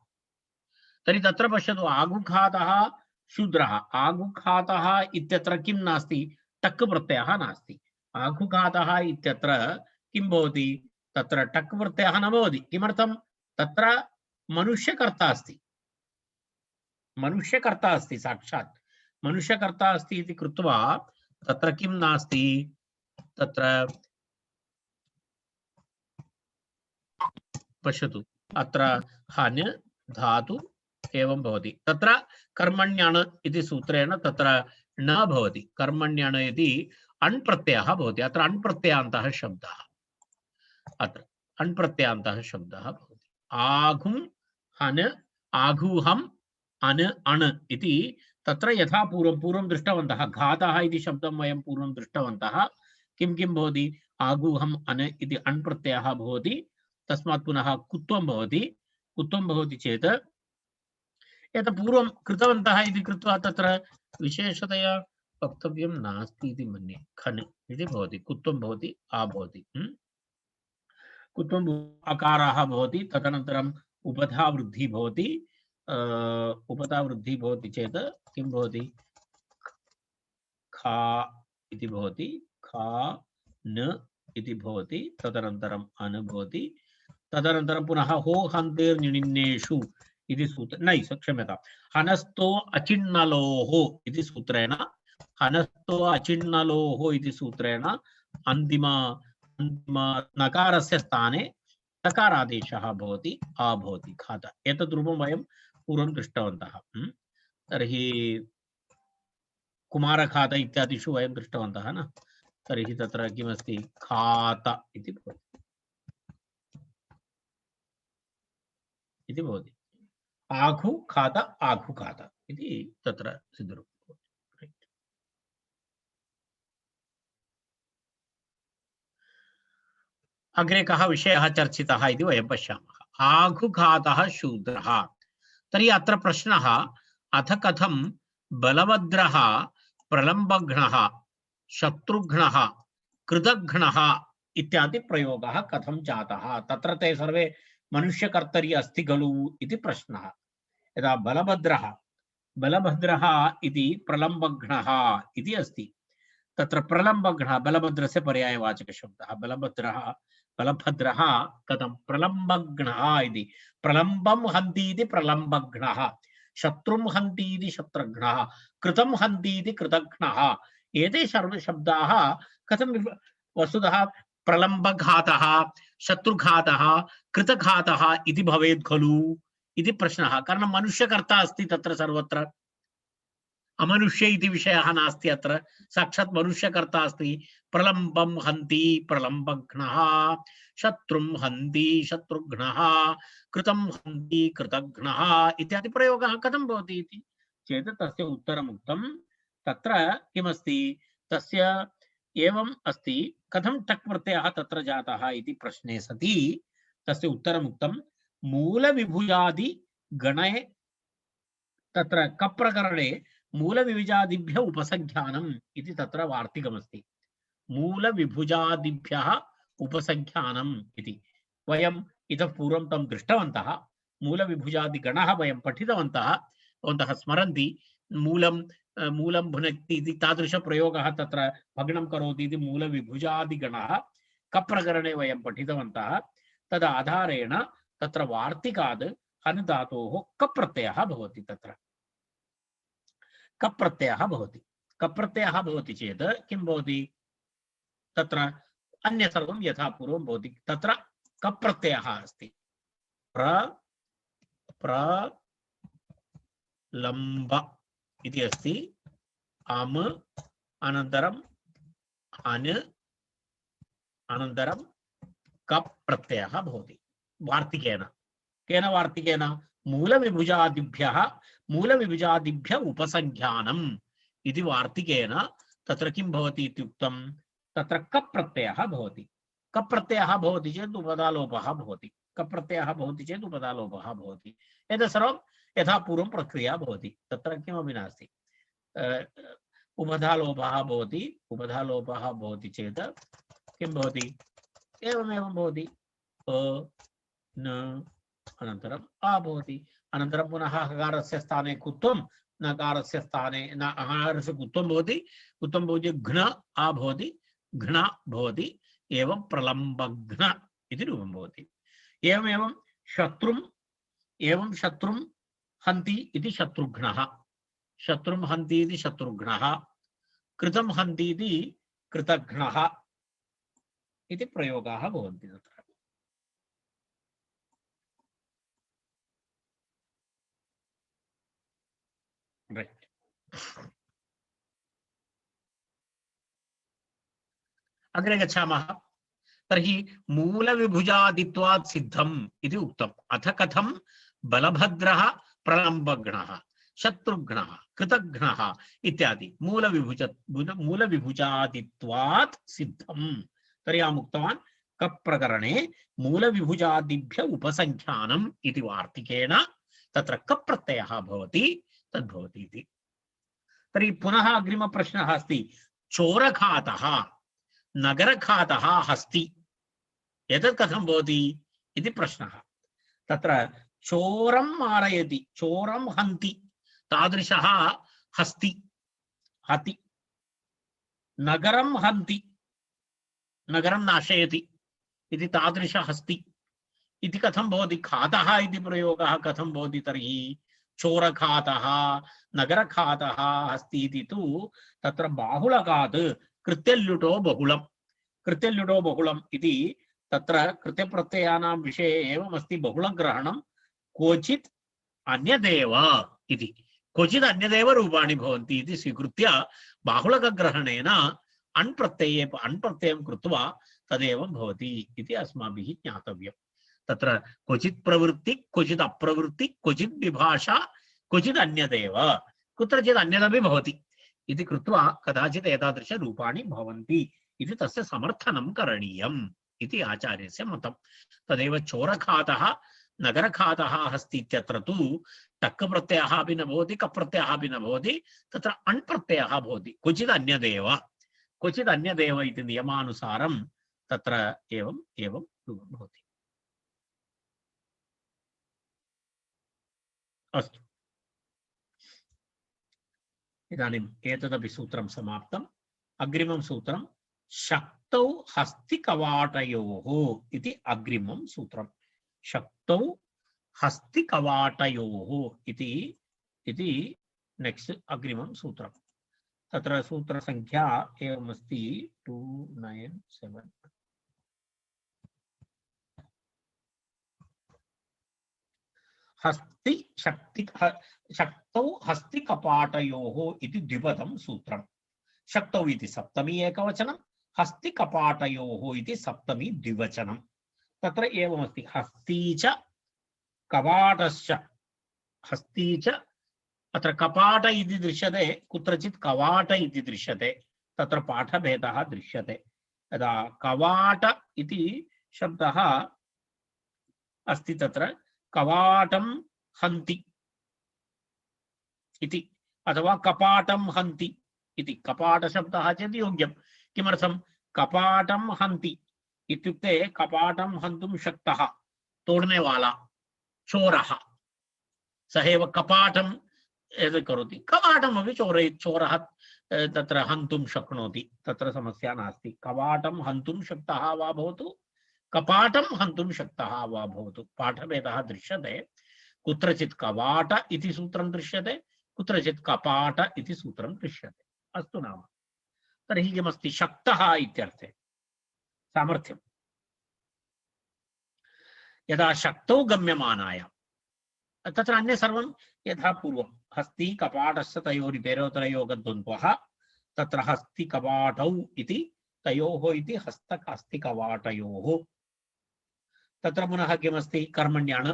तर्हि तत्र पश्यतु, आघुघातः शूद्रः, आघुघातः इत्यत्र किं नास्ति, टक् प्रत्ययः नास्ति। आघुघातः इत्यत्र किं भवति, तत्र टक् प्रत्ययः न भवति। किमर्थं, तत्र मनुष्यकर्ता अस्ति, मनुष्यकर्ता अस्ति, साक्षात् मनुष्यकर्ता अस्ति इति कृत्वा तत्र किं नास्ति, तत्र पश्यतु, अत्र हन् धातु एवं भवति। तत्र कर्मण्यण इति सूत्रेण तत्र न भवति, कर्मण्यण इति अण् प्रत्ययः भवति। अत्र अण् प्रत्ययान्तः शब्दः, अत्र अण् प्रत्ययान्तः शब्दः भवति। आघुं हन् आघूहम् अन् अण् इति तत्र यथा पूर्वं दृष्टवन्तः, घातः इति शब्दं वयं पूर्वं दृष्टवन्तः। किं किं भवति, आगूहम् अन् इति अण् प्रत्ययः भवति, तस्मात् पुनः कुत्वं भवति। कुत्वं भवति चेत् एतत् पूर्वं कृतवन्तः इति कृत्वा तत्र विशेषतया वक्तव्यं नास्ति इति मन्ये। खन् इति भवति, कुत्वं भवति, आ भवति, कुत्वम् अकाराः भवति, तदनन्तरम् उपधा वृद्धिः भवति। उपधा वृद्धिः भवति चेत् किं भवति, खा इति भवति, खा न इति भवति, तदनन्तरम् अन् भवति, तदनन्तरं पुनः हो हन्तेर्निनिन्नेषु इति सूत्र, नै क्षम्यतां, हनस्तो अचिन्नलोः इति सूत्रेण, हनस्तो अचिन्नलोः इति सूत्रेण अन्तिम नकारस्य स्थाने तकारादेशः भवति, आ भवति, खाता। एतत् रूपं वयं पूर्वं दृष्टवन्तः। तर्हि कुमारखात इत्यादिषु वयं दृष्टवन्तः न। तर्हि तत्र किमस्ति, खात इति भवति, आघु खात आघु खात इति तत्र सिद्धरूपं भवति। अग्रे कः विषयः चर्चितः इति वयं पश्यामः। आघुघातः शूद्रः। तर्हि अत्र प्रश्नः, अथ कथं बलभद्रः प्रलम्बघ्नः शत्रुघ्नः कृतघ्नः इत्यादि प्रयोगः कथं जातः, तत्र ते सर्वे मनुष्यकर्तरि अस्ति खलु इति प्रश्नः। यदा बलभद्रः इति प्रलम्बघ्नः इति अस्ति, तत्र प्रलम्बघ्नः बलभद्रस्य पर्यायवाचकशब्दः। बलभद्रः कथं प्रलम्बघ्नः इति, प्रलम्बं हन्ति इति प्रलम्बघ्नः, शत्रुं हन्ति इति शत्रुघ्नः, कृतं हन्ति इति कृतघ्नः। एते सर्वे शब्दाः कथं वस्तुतः प्रलम्बघातः शत्रुघातः कृतघातः इति भवेत् खलु इति प्रश्नः। कारणं मनुष्यकर्ता अस्ति तत्र सर्वत्र, अमनुष्य इति विषयः नास्ति, अत्र साक्षात् मनुष्यकर्ता अस्ति। प्रलम्बं हन्ति प्रलम्बघ्नः, शत्रुं हन्ति शत्रुघ्नः, कृतं हन्ति कृतघ्नः इत्यादि प्रयोगः कथं भवति इति चेत् तस्य उत्तरम् उक्तं। तत्र किमस्ति, तस्य एवम् अस्ति, कथं टक् प्रत्ययः तत्र जातः इति प्रश्ने सति तस्य उत्तरम् उक्तं। मूलविभुजादि गणे तत्र कप्रकरणे मूलविभुजादिभ्य उपसंख्यानम् इति तत्र वार्तिकमस्ति। मूलविभुजादिभ्यः उपसंख्यानम् इति वयम् इतः पूर्वं तं दृष्टवन्तः। मूलविभुजादिगणः वयं पठितवन्तः, भवन्तः स्मरन्ति। मूलं भुनक्ति इति तादृशप्रयोगः तत्र भग्नं करोति इति मूलविभुजादिगणः कप्रकरणे वयं पठितवन्तः। तद् आधारेण तत्र वार्तिकात् हन् धातोः कप्रत्ययः भवति, तत्र कप्रत्ययः भवति। कप्रत्ययः भवति चेत् किं भवति, तत्र अन्य सर्वं यथा पूर्वं भवति। तत्र कप्रत्ययः अस्ति, प्रलम्ब इति अस्ति, अम् अनन्तरम् अन् अनन्तरं कप्रत्ययः भवति वार्तिकेन। केन वार्तिकेन, मूलविभुजादिभ्य उपसंख्यानम् इति वार्तिकेन तत्र किं भवति इत्युक्तं तत्र कप् प्रत्ययः भवति। कप् प्रत्ययः भवति चेत् उपधालोपः भवति। कप् प्रत्ययः भवति चेत् उपधालोपः भवति। एतत् सर्वं यथा पूर्वं प्रक्रिया भवति, तत्र किमपि नास्ति। उपधालोपः भवति, उपधालोपः भवति चेत् किं भवति, एवमेवं भवति। अ न अनन्तरम् आ भवति, अनन्तरं पुनः हकारस्य स्थाने कुत्वं, नकारस्य स्थाने नकारस्य कुत्वं भवति, कुत्वं भवति घ्न आ भवति, घ्न भवति, एवं प्रलम्बघ्न इति रूपं भवति। एवमेवं शत्रुं हन्ति इति शत्रुघ्नः, शत्रुं हन्ति इति शत्रुघ्नः, कृतं हन्ति इति कृतघ्नः इति प्रयोगाः भवन्ति तत्र। Right. अग्रे गच्छामः। तर्हि मूलविभुजादित्वात् सिद्धम् इति उक्तम्। अथ कथं बलभद्रः प्रलम्बघ्नः शत्रुघ्नः कृतघ्नः इत्यादि मूलविभुजादित्वात् सिद्धम्। तर्हि अहम् उक्तवान् कप् प्रकरणे मूलविभुजादिभ्य उपसंख्यानम् इति वार्तिकेन तत्र कप् प्रत्ययः भवति, तद्भवति इति। तर्हि पुनः अग्रिमप्रश्नः अस्ति, चोरखातः नगरखातः हस्ति, एतत् कथं भवति इति प्रश्नः। तत्र चोरं मारयति, चोरं हन्ति, तादृशः हस्ति हति, नगरं हन्ति, नगरं नाशयति इति तादृश हस्ति इति कथं भवति, खातः इति प्रयोगः कथं भवति तर्हि, चोरखातः नगरखातः हस्ति इति तु तत्र बाहुलकात् कृत्यल्युटो बहुलं, कृत्यल्युटो बहुलम् इति तत्र कृत्यप्रत्ययानां विषये एवमस्ति, बहुलग्रहणं क्वचित् अन्यदेव इति, क्वचित् अन्यदेव रूपाणि भवन्ति इति स्वीकृत्य बाहुलकग्रहणेन अण्प्रत्ययं कृत्वा तदेवं भवति इति अस्माभिः ज्ञातव्यम्। तत्र क्वचित् प्रवृत्ति, क्वचित् अप्रवृत्ति, क्वचित् विभाषा, क्वचित् अन्यदेव, कुत्रचित् अन्यदपि भवति इति कृत्वा कदाचित् एतादृश रूपाणि भवन्ति इति तस्य समर्थनं करणीयम् इति आचार्यस्य मतं। तदेव चोरखातः नगरखातः अस्ति इत्यत्र तु टक् प्रत्ययः अपि न भवति, कप् प्रत्ययः अपि न भवति, तत्र अण् प्रत्ययः भवति, क्वचित् अन्यदेव, क्वचित् अन्यदेव इति नियमानुसारं तत्र एवं भवति। अस्तु, इदानीम् एतदपि सूत्रं समाप्तम्। अग्रिमं सूत्रं शक्तौ हस्तिकवाटयोः इति अग्रिमं सूत्रं। शक्तौ हस्तिकवाटयोः इति नेक्स्ट अग्रिमं सूत्रं। तत्र सूत्रसङ्ख्या एवमस्ति 297। हस्ति शक्ति शक्तौ हस्तिकपाटयोः इति द्विपदं सूत्रम्। शक्तौ इति सप्तमी एकवचनं, हस्तिकपाटयोः इति सप्तमी द्विवचनं। तत्र एवमस्ति, हस्ती च कवाटश्च, हस्ती च, अत्र कपाट इति दृश्यते, कुत्रचित् कवाट इति दृश्यते, तत्र पाठभेदः दृश्यते। यदा कवाट इति शब्दः अस्ति, तत्र कवाटं हन्ति इति, अथवा कपाटं हन्ति इति, कपाट शब्दः चेत् योग्यं। किमर्थं, कपाटं हन्ति इत्युक्ते कपाटं हन्तुं शक्तः तोड़ने वाला चोरः, सः एव कपाटं एतत् करोति, कवाटमपि चोरः तत्र हन्तुं शक्नोति, तत्र समस्या नास्ति। कवाटं हन्तुं शक्तः वा भवतु, कपाटं हन्तुं शक्तः वा भवतु, पाठभेदः दृश्यते। कुत्रचित् कवाट इति सूत्रं दृश्यते, कुत्रचित् कपाट इति सूत्रं दृश्यते। अस्तु नाम, तर्हि किमस्ति, शक्तः इत्यर्थे सामर्थ्यं। यदा शक्तौ गम्यमानाय, तत्र अन्य सर्वं यथा पूर्वं, हस्ति कपाटस्य तयोरितरोतरयोगद्वन्द्वः, तत्र हस्ति कपाटौ इति तयोः इति हस्तिकवाटयोः। तत्र पुनः किमस्ति, कर्मण्यण,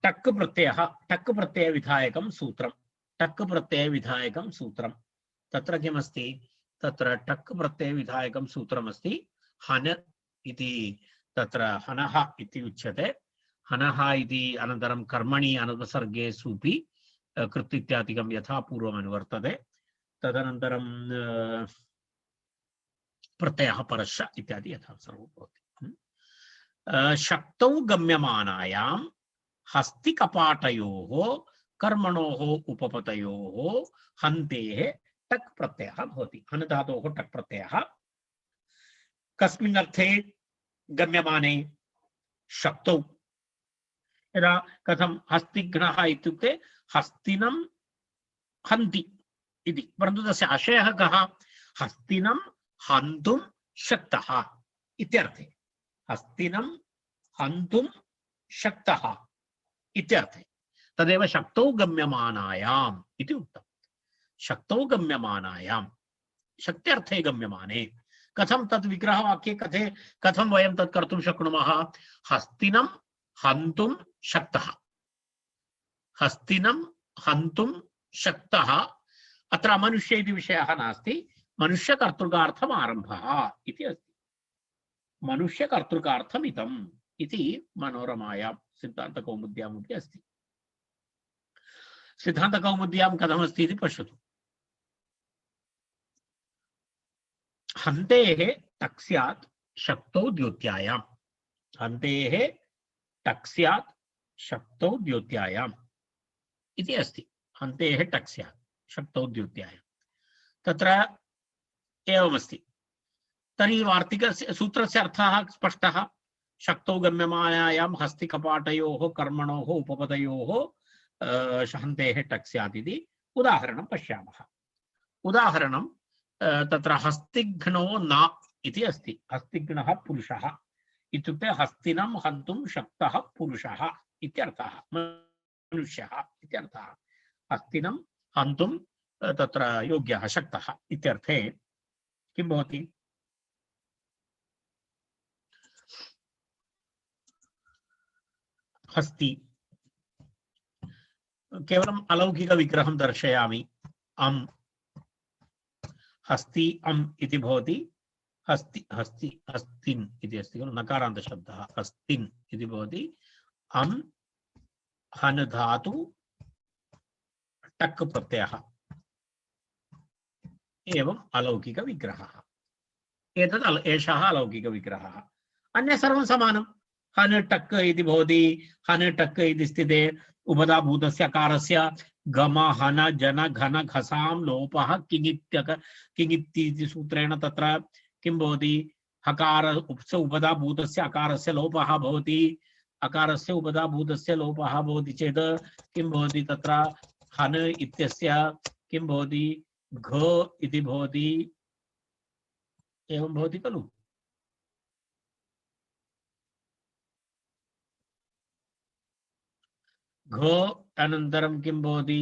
टक् प्रत्ययः टक् प्रत्यय विधायकं सूत्रं टक् प्रत्यय विधायकं सूत्रं तत्र किमस्ति तत्र टक् प्रत्यय विधायकं सूत्रमस्ति हन इति तत्र हनः इति उच्यते हनः इति अनन्तरं कर्मणि अनुपसर्गे सुपि कृत् इत्यादिकं यथा पूर्वम् अनुवर्तते तदनन्तरं प्रत्ययः परश्च इत्यादि यथा सर्वं भवति शक्तौ गम्यमानायां हस्तिकपाटयोः कर्मणोः उपपतयोः हन्तेः टक् प्रत्ययः भवति हन् धातोः टक् प्रत्ययः कस्मिन् अर्थे गम्यमाने शक्तौ यदा कथं हस्तिघ्नः इत्युक्ते हस्तिनं हन्ति इति परन्तु तस्य आशयः कः हस्तिनं हन्तुं शक्तः इत्यर्थे हस्तिनं हन्तुं शक्तः इत्यर्थे तदेव शक्तौ गम्यमानायाम् इति उक्तम् शक्तौ गम्यमानायां शक्त्यर्थे गम्यमाने कथं तद् विग्रहवाक्ये कथं वयं तत् कर्तुं शक्नुमः हस्तिनं हन्तुं शक्तः हस्तिनं हन्तुं शक्तः अत्र मनुष्य इति विषयः नास्ति मनुष्यकर्तृकार्थम् आरम्भः इति अस्ति मनुष्यकर्तृकार्थमिदम् इति मनोरमायां सिद्धान्तकौमुद्यामपि अस्ति सिद्धान्तकौमुद्यां कथमस्ति इति पश्यतु हन्तेः टक् स्यात् शक्तौ द्योत्यायाम् हन्तेः टक् स्यात् शक्तौ द्योत्यायाम् इति अस्ति हन्तेः टक् स्यात् शक्तौ द्योत्यायाम् तत्र एवमस्ति तर्हि वार्तिकस्य सूत्रस्य अर्थः स्पष्टः शक्तौ गम्यमानायां हस्तिकपाटयोः कर्मणोः उपपदयोः हन्तेः टक् स्यात् इति उदाहरणं पश्यामः उदाहरणं तत्र हस्तिघ्नो न इति अस्ति हस्तिघ्नः पुरुषः इत्युक्ते हस्तिनं हन्तुं शक्तः पुरुषः इत्यर्थः मनुष्यः इत्यर्थः हस्तिनं हन्तुं तत्र योग्यः शक्तः इत्यर्थे किं भवति हस्ति केवलम् अलौकिक विग्रहं दर्शयामि अम् हस्ति अम् इति भवति हस्ति हस्ति हस्तिन् इति अस्ति खलु नकारान्त शब्दः हस्तिन् इति भवति अम् हन् धातु टक् प्रत्ययः एवम् अलौकिक विग्रहः एतद् एषः अलौकिक विग्रहः अन्य सर्वं समानं हन् टक् इति भवति हन् टक् इति स्थिते उपधाभूतस्य अकारस्य गम हन जन घन घसां लोपः किङिति सूत्रेण तत्र किं भवति हकार उपधाभूतस्य अकारस्य लोपः भवति अकारस्य उपधाभूतस्य लोपः भवति चेत् किं भवति तत्र हन् इत्यस्य किं भवति घ इति भवति एवं भवति खलु घ अनन्तरं किं भवति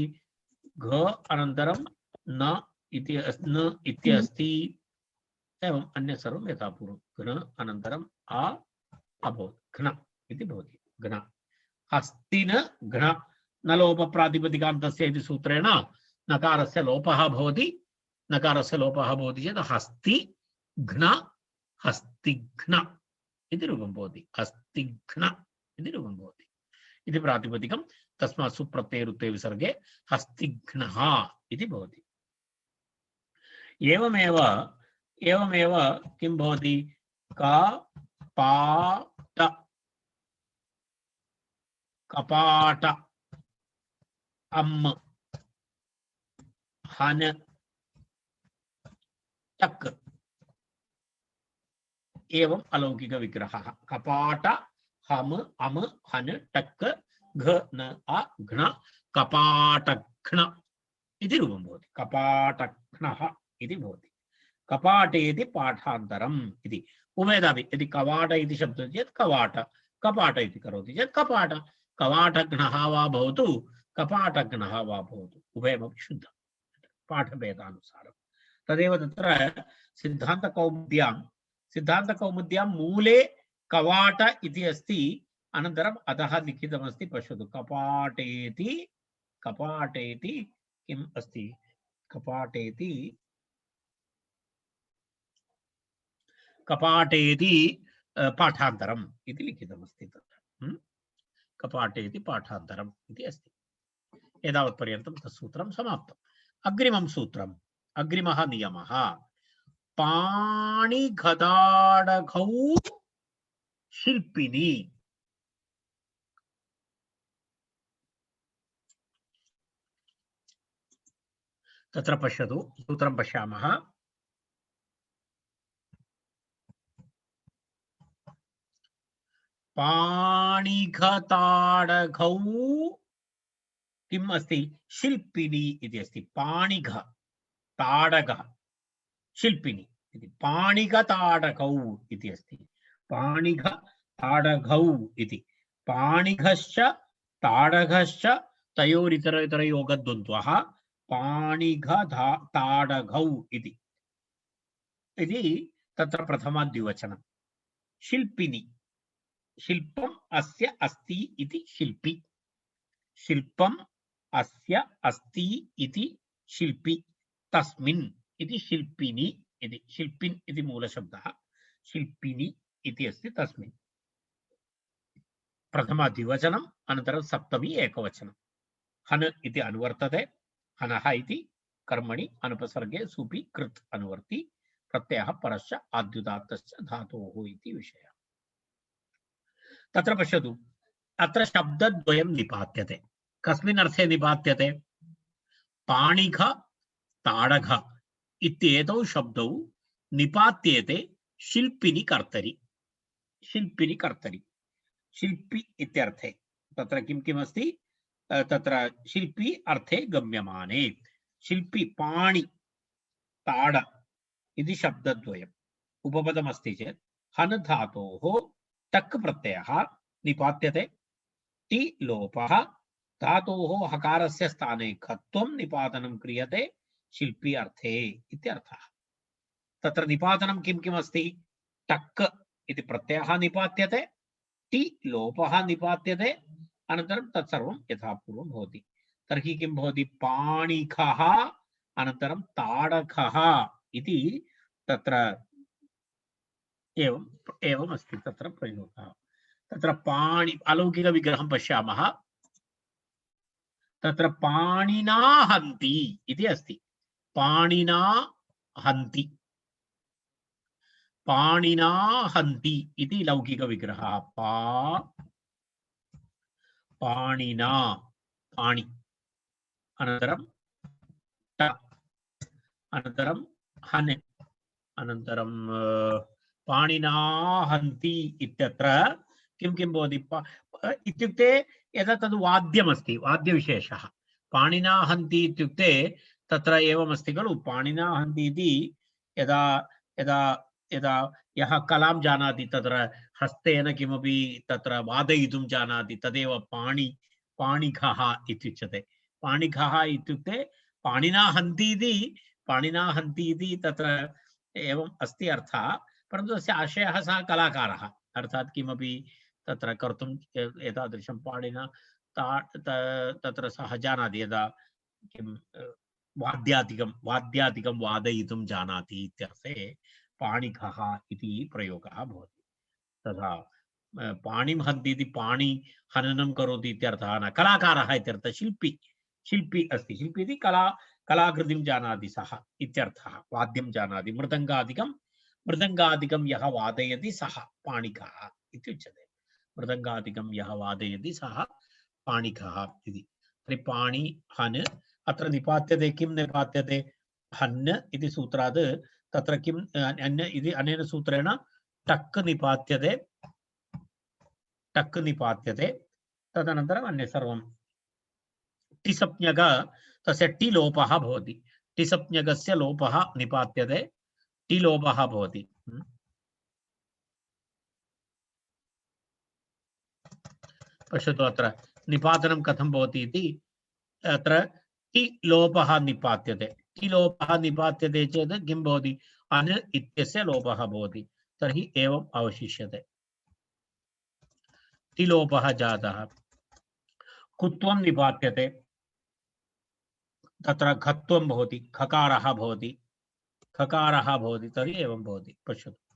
घ अनन्तरं न इति अस्ति एवं अन्य सर्वं यथा पूर्वं घ्न अनन्तरं आ अभवत् घ्न इति भवति घ्न हस्तिन घ्न न लोप प्रातिपदिकान्तस्य इति सूत्रेण नकारस्य लोपः भवति नकारस्य लोपः भवति चेत् हस्ति घ्न हस्तिघ्न इति रूपं भवति हस्तिघ्न इति रूपं भवति इति प्रातिपदिकं तस्मात् सुप्रत्ययरुत्ते विसर्गे हस्तिघ्नः इति भवति एवमेव एवमेव किं भवति कपाट कपाट अम् हन् टक् एवं अलौकिक विग्रहः कपाट हम अम हन् टक् घ न आ घ्न कपाटघ्न इति रूपं भवति कपाटघ्नः इति भवति कपाटेति पाठान्तरम् इति उभयदापि यदि कवाट इति शब्दः चेत् कवाट कपाट इति करोति चेत् कपाट कवाटघ्नः वा भवतु कपाटघ्नः वा भवतु उभयमपि शुद्धं पाठभेदानुसारं तदेव तत्र सिद्धान्तकौमुद्यां मूले कवाट इति अस्ति अनन्तरम् अधः लिखितमस्ति पश्यतु कपाटेति कपाटेति किम् अस्ति कपाटेति कपाटेति पाठान्तरम् इति लिखितमस्ति तत्र कपाटेति पाठान्तरम् इति अस्ति एतावत्पर्यन्तं तत् सूत्रं समाप्तम् अग्रिमं सूत्रम् अग्रिमः नियमः पाणिगदाडघौ शिल्पिनी तत्र पश्यतु सूत्रं पश्यामः पाणिघताडघौ किम् अस्ति शिल्पिनी इति अस्ति पाणिघ ताडघ शिल्पिनी इति पाणिघताडघौ इति अस्ति पाणिघ ताडघौ इति पाणिघश्च ताडघश्च तयोरितरयोगद्वन्द्वः पाणिघ ताडघौ इति तत्र प्रथमाद्विवचनं शिल्पिनी शिल्पम् अस्य अस्ति इति शिल्पी शिल्पम् अस्य अस्ति इति शिल्पी तस्मिन् इति शिल्पिनी इति शिल्पिन् इति मूलशब्दः शिल्पिनी इति अस्ति तस्मिन् प्रथमाद्विवचनम् अनन्तरं सप्तमी एकवचनं हन इति अनुवर्तते हनः इति कर्मणि अनुपसर्गे सुपि कृत् अनुवर्ति प्रत्ययः परश्च आद्युदात्तश्च धातोः इति विषयः तत्र पश्यतु अत्र शब्दद्वयं निपात्यते कस्मिन् अर्थे निपात्यते पाणिघ ताडघ इत्येतौ शब्दौ निपात्येते शिल्पिनि कर्तरि शिल्पी इत्यर्थे तत्र किं किमस्ति तत्र शिल्पी अर्थे गम्यमाने शिल्पी पाणि ताड इति शब्दद्वयम् उपपदमस्ति चेत् हन धातोः टक् प्रत्ययः निपात्यते ति लोपः धातोः हकारस्य स्थाने खत्वं निपातनं क्रियते शिल्पी अर्थे इत्यर्थः तत्र निपातनं किं किम् अस्ति टक् इति प्रत्ययः निपात्यते ति लोपः निपात्यते अनन्तरं तत्सर्वं यथापूर्वं भवति तर्हि किं भवति पाणिघः अनन्तरं ताडघः इति तत्र एवम् अस्ति तत्र प्रयोगः तत्र पाणि अलौकिकविग्रहं पश्यामः तत्र पाणिना हन्ति इति अस्ति पाणिना हन्ति पाणिना हन्ति इति लौकिकविग्रहः पाणिना पाणि अनन्तरं ट अनन्तरं हन् अनन्तरं पाणिना हन्ति इत्यत्र किं किं भवति इत्युक्ते यदा तद् वाद्यमस्ति वाद्यविशेषः पाणिना हन्ति इत्युक्ते तत्र एवमस्ति खलु पाणिना हन्ति इति यदा यदा यदा यः कलां जानाति तत्र हस्तेन किमपि तत्र वादयितुं जानाति तदेव पाणिघः इत्युच्यते पाणिघः इत्युक्ते पाणिना हन्ति इति तत्र एवम् अस्ति अर्थः परन्तु तस्य आशयः सः कलाकारः अर्थात् किमपि तत्र कर्तुं एतादृशं पाणिना तत्र सः जानाति यदा किं वाद्यादिकं वादयितुं जानाति इत्यर्थे पाणिघः इति प्रयोगः भवति तथा पाणिं हन्ति इति पाणि हननं करोति इत्यर्थः न कलाकारः इत्यर्थः शिल्पी अस्ति शिल्पी इति कलाकृतिं जानाति सः इत्यर्थः वाद्यं जानाति मृदङ्गादिकं यः वादयति सः पाणिघः इत्युच्यते मृदङ्गादिकं यः वादयति सः पाणिघः इति तर्हि पाणि हन् अत्र निपात्यते किं निपात्यते हन् इति सूत्रात् तत्र किम् इति अनेन सूत्रेण टक् निपात्यते तदनन्तरम् अन्य सर्वं टिसप्ञग तस्य टि लोपः भवति टिसप्ञगस्य लोपः निपात्यते टि लोपः भवति पश्यतु अत्र निपातनं कथं भवति इति अत्र टि लोपः निपात्यते चेत् किं भवति अन् इत्यस्य लोपः भवति तर्हि एवम् अवशिष्यते तिलोपः जातः कुत्वं निपात्यते तत्र खत्वं भवति खकारः भवति तर्हि एवं भवति पश्यतु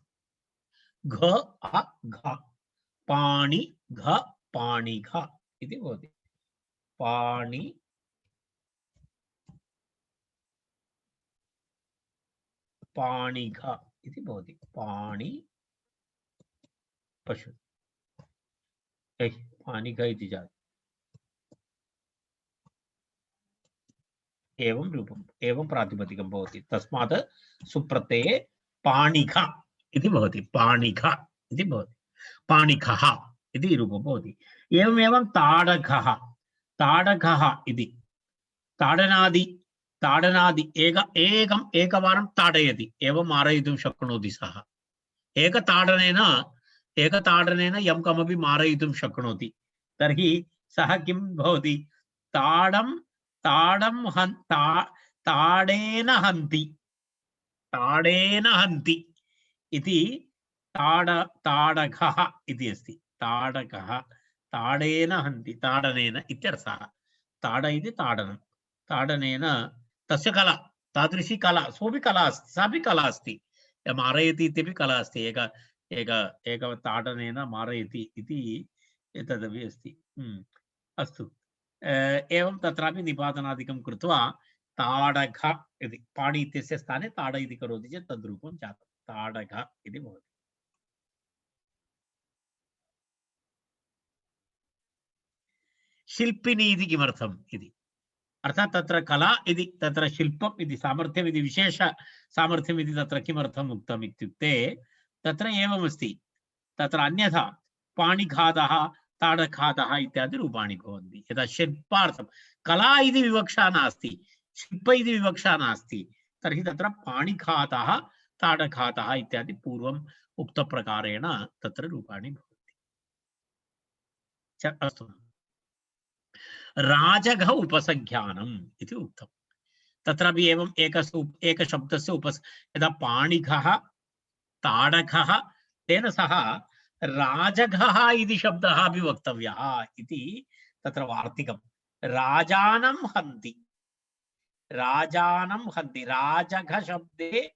घ अ घ पाणि घ पाणिघ इति भवति पाणि पाणिघ इति भवति पाणि पश्यतु पाणिघ इति जातम् एवं रूपम् एवं प्रातिपदिकं भवति तस्मात् सुप्रत्यये पाणिघ इति भवति पाणिघ इति भवति पाणिघः इति रूपं भवति एवमेवं ताडकः ताडकः इति ताडनादि ताडनादि एकम् एकवारं ताडयति एवं मारयितुं शक्नोति सः एकताडनेन यं कमपि मारयितुं शक्नोति तर्हि सः किं भवति ताडं ताडेन हन्ति इति ताडकः इति अस्ति ताडकः ताडेन हन्ति ताडनेन इत्यर्थः ताड इति ताडनं ताडनेन तस्य कला तादृशी कला सोऽपि कला अस्ति सापि कला अस्ति मारयति इत्यपि कला अस्ति एक ताडनेन मारयति इति एतदपि अस्ति अस्तु एवं तत्रापि निपातनादिकं कृत्वा ताडक इति पाणि इत्यस्य स्थाने ताड इति करोति चेत् तद्रूपं जातं ताडक इति भवति शिल्पिनी इति किमर्थम् इति अर्थात् तत्र कला इति तत्र शिल्पम् इति सामर्थ्यम् इति विशेष सामर्थ्यम् इति तत्र किमर्थम् उक्तम् इत्युक्ते तत्र एवमस्ति तत्र अन्यथा पाणिघातः ताडघातः इत्यादि रूपाणि भवन्ति यदा शिल्पार्थं कला इति विवक्षा नास्ति शिल्प इति विवक्षा नास्ति तर्हि तत्र पाणिघातः ताडघातः इत्यादि पूर्वम् उक्तप्रकारेण तत्र रूपाणि भवन्ति अस्तु राजघ उपसंख्यानम् इति उक्तम् तत्रापि एवं एक शब्दस्य यदा पाणिघः ताडकः तेन सह राजघः इति शब्दः अपि वक्तव्यः इति तत्र वार्तिकं राजानं हन्ति राजघ शब्दे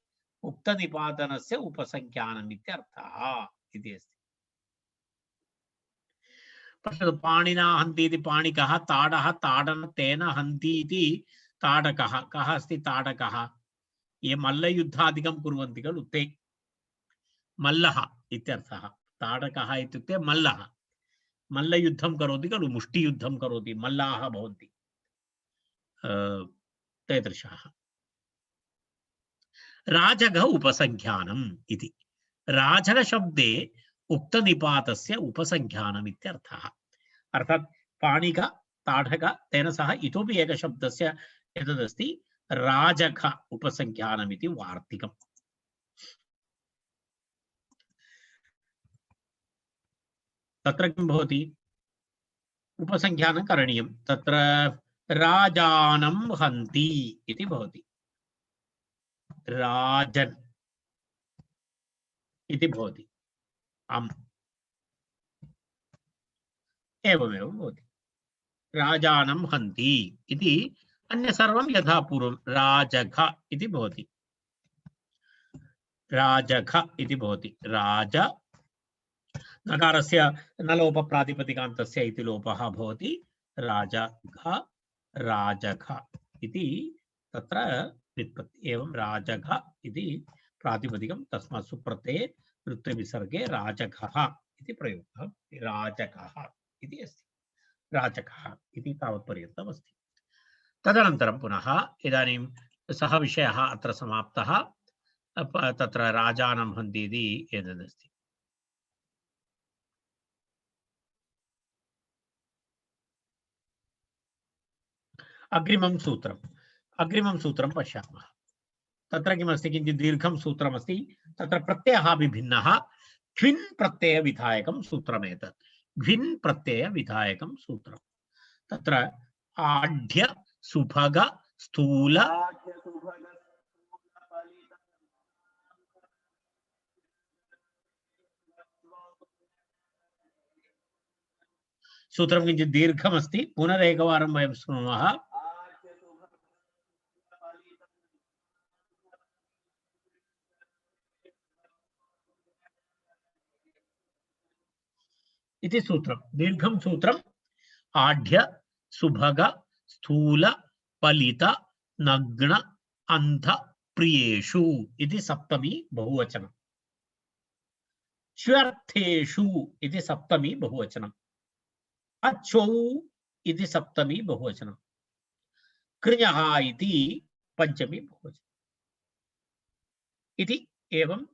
उक्तनिपातनस्य उपसंख्यानम् इत्यर्थः इति अस्ति पश्यतु पाणिना हन्ति इति पाणिकः ताडः ताडन तेन हन्ति इति ताडकः कः अस्ति ताडकः ये मल्लयुद्धादिकं कुर्वन्ति खलु ते मल्लः इत्यर्थः ताडकः इत्युक्ते मल्लः मल्लयुद्धं करोति खलु मुष्टियुद्धं करोति मल्लाः भवन्ति तादृशाः राजघ उपसंख्यानम् इति राजघ शब्दे उक्तनिपातस्य उपसंख्यानम् इत्यर्थः अर्थात् पाणिघ ताडक तेन सह इतोपि एकशब्दस्य एतदस्ति राजघ उपसंख्यानम् इति वार्तिकम् तत्र किं भवति उपसंख्यानं करणीयं तत्र राजानं हन्ति इति भवति राजन् इति भवति अम् एवमेव भवति राजानं हन्ति इति अन्य सर्वं यथा पूर्वं राजघ इति भवति राजघ इति भवति राज नकारस्य नलोप प्रातिपदिकान्तस्य इति लोपः भवति राजघ राजघ इति तत्र व्युत्पत्ति एवं राजघ इति प्रातिपदिकं तस्मात् सुप्रत्यये वृत्तविसर्गे राजघः इति प्रयुक्तः राजघः इति अस्ति राजघः इति तावत्पर्यन्तम् अस्ति तदनन्तरं पुनः इदानीं सः विषयः अत्र समाप्तः तत्र राजानं हन्ति इति एतदस्ति अग्रिमं सूत्रं पश्यामः तत्र किमस्ति किञ्चित् दीर्घं सूत्रमस्ति तत्र प्रत्ययः अपि भिन्नः घ्विन् प्रत्ययविधायकं सूत्रमेतत् घ्विन् प्रत्ययविधायकं सूत्रं तत्र आढ्य सुभग स्थूल सूत्रं किञ्चित् दीर्घमस्ति, पुनरेकवारं वयं शृणुमः। इति सूत्रं, दीर्घं सूत्रम्। आढ्य सुभग स्थूल पलित नग्न अंध प्रियेषु इति सप्तमी बहुवचनम्। च्यर्थेषु इति सप्तमी बहुवचनम्। अच्वौ इति सप्तमी बहुवचनम्। कृञः इति पंचमी बहुवचनम्। इति एवं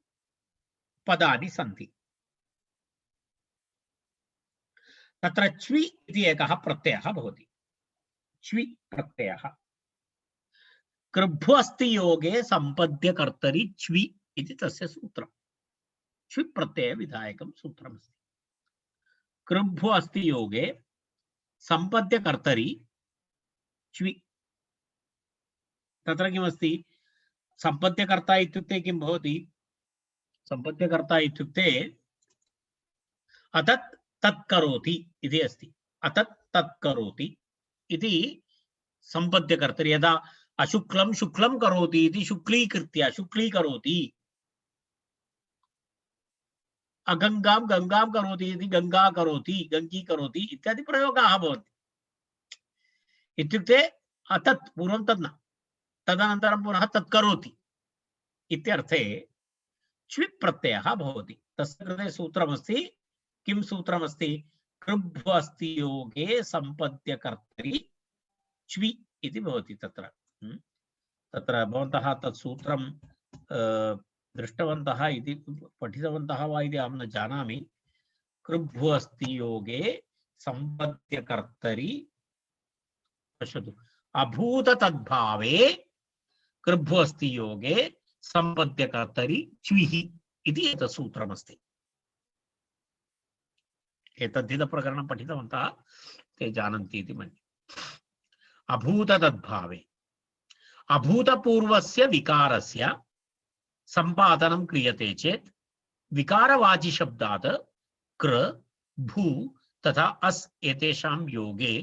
पदानि सन्ति। तत्र च्वि इति एकः प्रत्ययः भवति। च्वि प्रत्ययः कृभ्वस्ति योगे संपद्य कर्तरि च्वि इति तस्य सूत्रम्। च्वि प्रत्यय विधायकं सूत्रमस्ति। कृभ्वस्ति योगे संपद्य कर्तरि च्वि। तत्र किमस्ति? संपद्यकर्ता इत्युक्ते किं भवति? संपद्यकर्ता इत्युक्ते अतत् तत् करोति इति अस्ति। अतत् तत् करोति इति संपद्यकर्तरि। यदा अशुक्लं शुक्लं करोति इति शुक्लीकृत्य शुक्लीकरोति, अगंगां गंगां करोति इति गंगा करोति गंगी करोति इत्यादि प्रयोगाः भवन्ति। इत्युक्ते अतत् पूर्वं तद् न, तदनन्तरं पुनः तत् करोति इत्यर्थे च्वि प्रत्ययः भवति। तस्य कृते सूत्रमस्ति। किं सूत्रमस्ति? कृभ्वस्ति योगे संपद्य कर्तरि च्वि इति भवति। तत्र तत्र भवन्तः तत् सूत्रं दृष्टवन्तः इति पठितवन्तः वा इति अहं न जानामि। कृभ्वस्ति योगे संपद्य कर्तरि, पश्यतु, अभूत तद्भावे कृभ्वस्ति योगे संपद्य कर्तरि च्विः इति एतत् सूत्रमस्ति। एतद्धित प्रकरणं पठितवन्तः, ते जानन्ति इति मन्ये। अभूत तद्भावे अभूतपूर्वस्य विकारस्य संपादनं क्रियते चेत् विकारवाचि शब्दात् कृ भू तथा अस् एतेषां योगे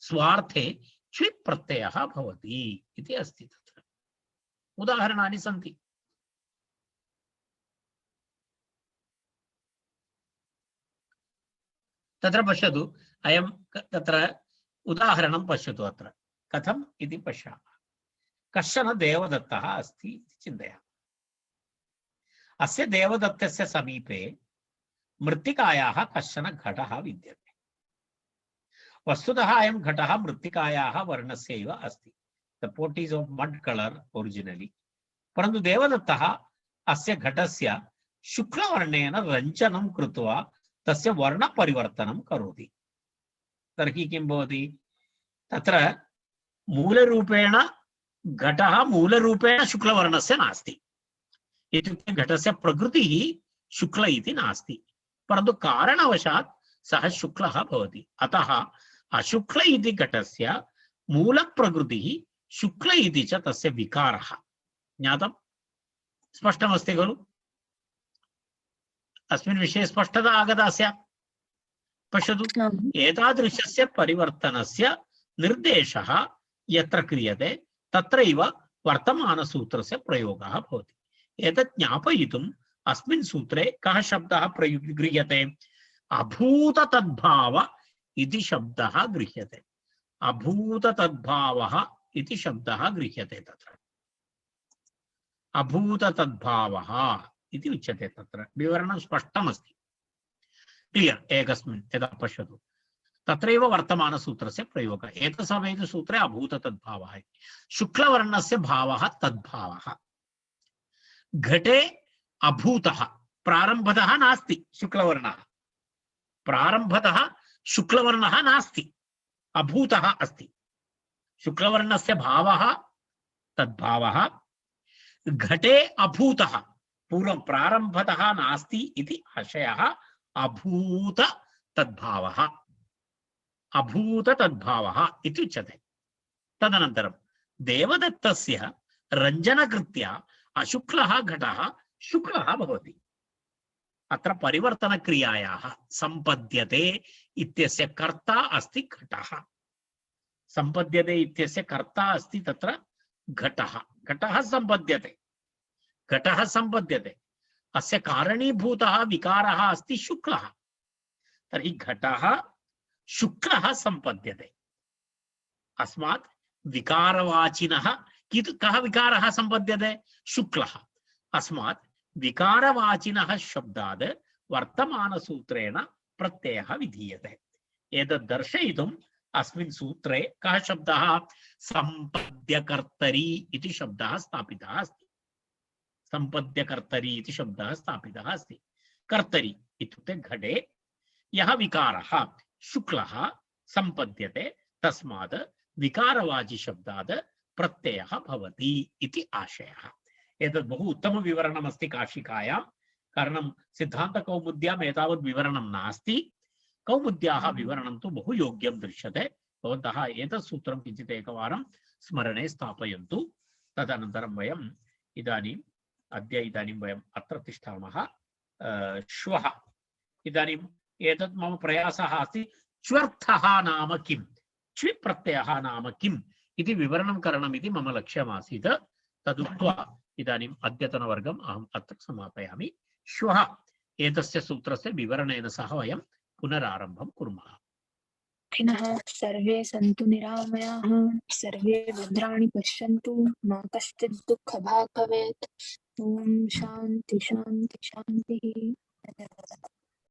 स्वार्थे च्वि प्रत्ययः भवति इति अस्ति। तत्र उदाहरणानि सन्ति। तत्र पश्यतु, अयं तत्र उदाहरणं पश्यतु। अत्र कथम् इति पश्यामः। कश्चन देवदत्तः अस्ति इति चिन्तयामः। अस्य देवदत्तस्य समीपे मृत्तिकायाः कश्चन घटः विद्यते। वस्तुतः अयं घटः मृत्तिकायाः वर्णस्य एव अस्ति। The pot is of mud colour originally, परन्तु देवदत्तः अस्य घटस्य शुक्लवर्णेन रञ्जनं कृत्वा तस्य वर्णपरिवर्तनं करोति। तर्हि किं भवति? तत्र मूलरूपेण घटः मूलरूपेण शुक्लवर्णस्य नास्ति। इत्युक्ते घटस्य प्रकृतिः शुक्ल इति नास्ति, परन्तु कारणवशात् सः शुक्लः भवति। अतः अशुक्ल इति घटस्य मूलप्रकृतिः शुक्ल इति च तस्य विकारः। ज्ञातं? स्पष्टमस्ति खलु? अस्मिन् विषये स्पष्टता आगता स्यात्। पश्यतु, एतादृशस्य परिवर्तनस्य निर्देशः यत्र क्रियते तत्रैव वर्तमानसूत्रस्य प्रयोगः भवति। एतत् ज्ञापयितुम् अस्मिन् सूत्रे कः शब्दः गृह्यते? अभूत तद्भाव इति शब्दः गृह्यते। अभूत तद्भावः इति शब्दः गृह्यते। तत्र अभूत तद्भावः इति उच्यते। तत्र विवरणं स्पष्टमस्ति, क्लियर् एकस्मिन्। यदा पश्यतु, तत्रैव वर्तमानसूत्रस्य प्रयोगः। एतस्समये सूत्रे अभूत तद्भावः, शुक्लवर्णस्य भावः तद्भावः। घटे अभूतः, प्रारम्भतः नास्ति शुक्लवर्णः, प्रारम्भतः शुक्लवर्णः नास्ति, अभूतः अस्ति। शुक्लवर्णस्य भावः तद्भावः, घटे अभूतः, पूर्वं प्रारम्भतः नास्ति इति आशयः अभूत तद्भावः। अभूत तद्भावः इति उच्यते। तदनन्तरं देवदत्तस्य रञ्जनकृत्या अशुक्लः घटः शुक्लः भवति। अत्र परिवर्तनक्रियायाः सम्पद्यते इत्यस्य कर्ता अस्ति घटः। सम्पद्यते इत्यस्य कर्ता अस्ति तत्र घटः। घटः सम्पद्यते, घटः सम्पद्यते, अस्य कारणीभूतः विकारः अस्ति शुक्लः। तर्हि घटः शुक्लः सम्पद्यते। अस्मात् विकारवाचिनः कः विकारः सम्पद्यते? शुक्लः। अस्मात् विकारवाचिनः शब्दात् वर्तमानसूत्रेण प्रत्ययः विधीयते। एतद् दर्शयितुम् अस्मिन् सूत्रे कः शब्दः? सम्पद्यकर्तरी इति शब्दः स्थापितः अस्ति। सम्पद्यकर्तरी इति शब्दः स्थापितः अस्ति। कर्तरी इत्युक्ते घटे यः विकारः शुक्लः सम्पद्यते, तस्मात् विकारवाचि शब्दात् प्रत्ययः भवति इति आशयः। एतद् बहु उत्तम विवरणमस्ति काशिकायां, कारणं सिद्धान्तकौमुद्याम् एतावत् विवरणं नास्ति। कौमुद्याः विवरणं तु बहु योग्यं दृश्यते। भवन्तः एतत् सूत्रं किञ्चित् एकवारं स्मरणे स्थापयन्तु। तदनन्तरं वयम् इदानीं वयम् अत्र तिष्ठामः। श्वः इदानीम् एतत् मम प्रयासः अस्ति, च्वर्थः नाम किम्, च्वि प्रत्ययः नाम किम् इति विवरणं करणम् इति मम लक्ष्यमासीत्। तदुक्त्वा इदानीम् अद्यतनवर्गम् अहम् अत्र समापयामि। श्वः एतस्य सूत्रस्य विवरणेन सह वयं पुनरारम्भं कुर्मः। सर्वे सन्तु निरामयाः, सर्वे भद्राणि पश्यन्तु, मा कश्चित् दुःखभाग् भवेत्। ॐ शान्ति शान्ति शान्तिः।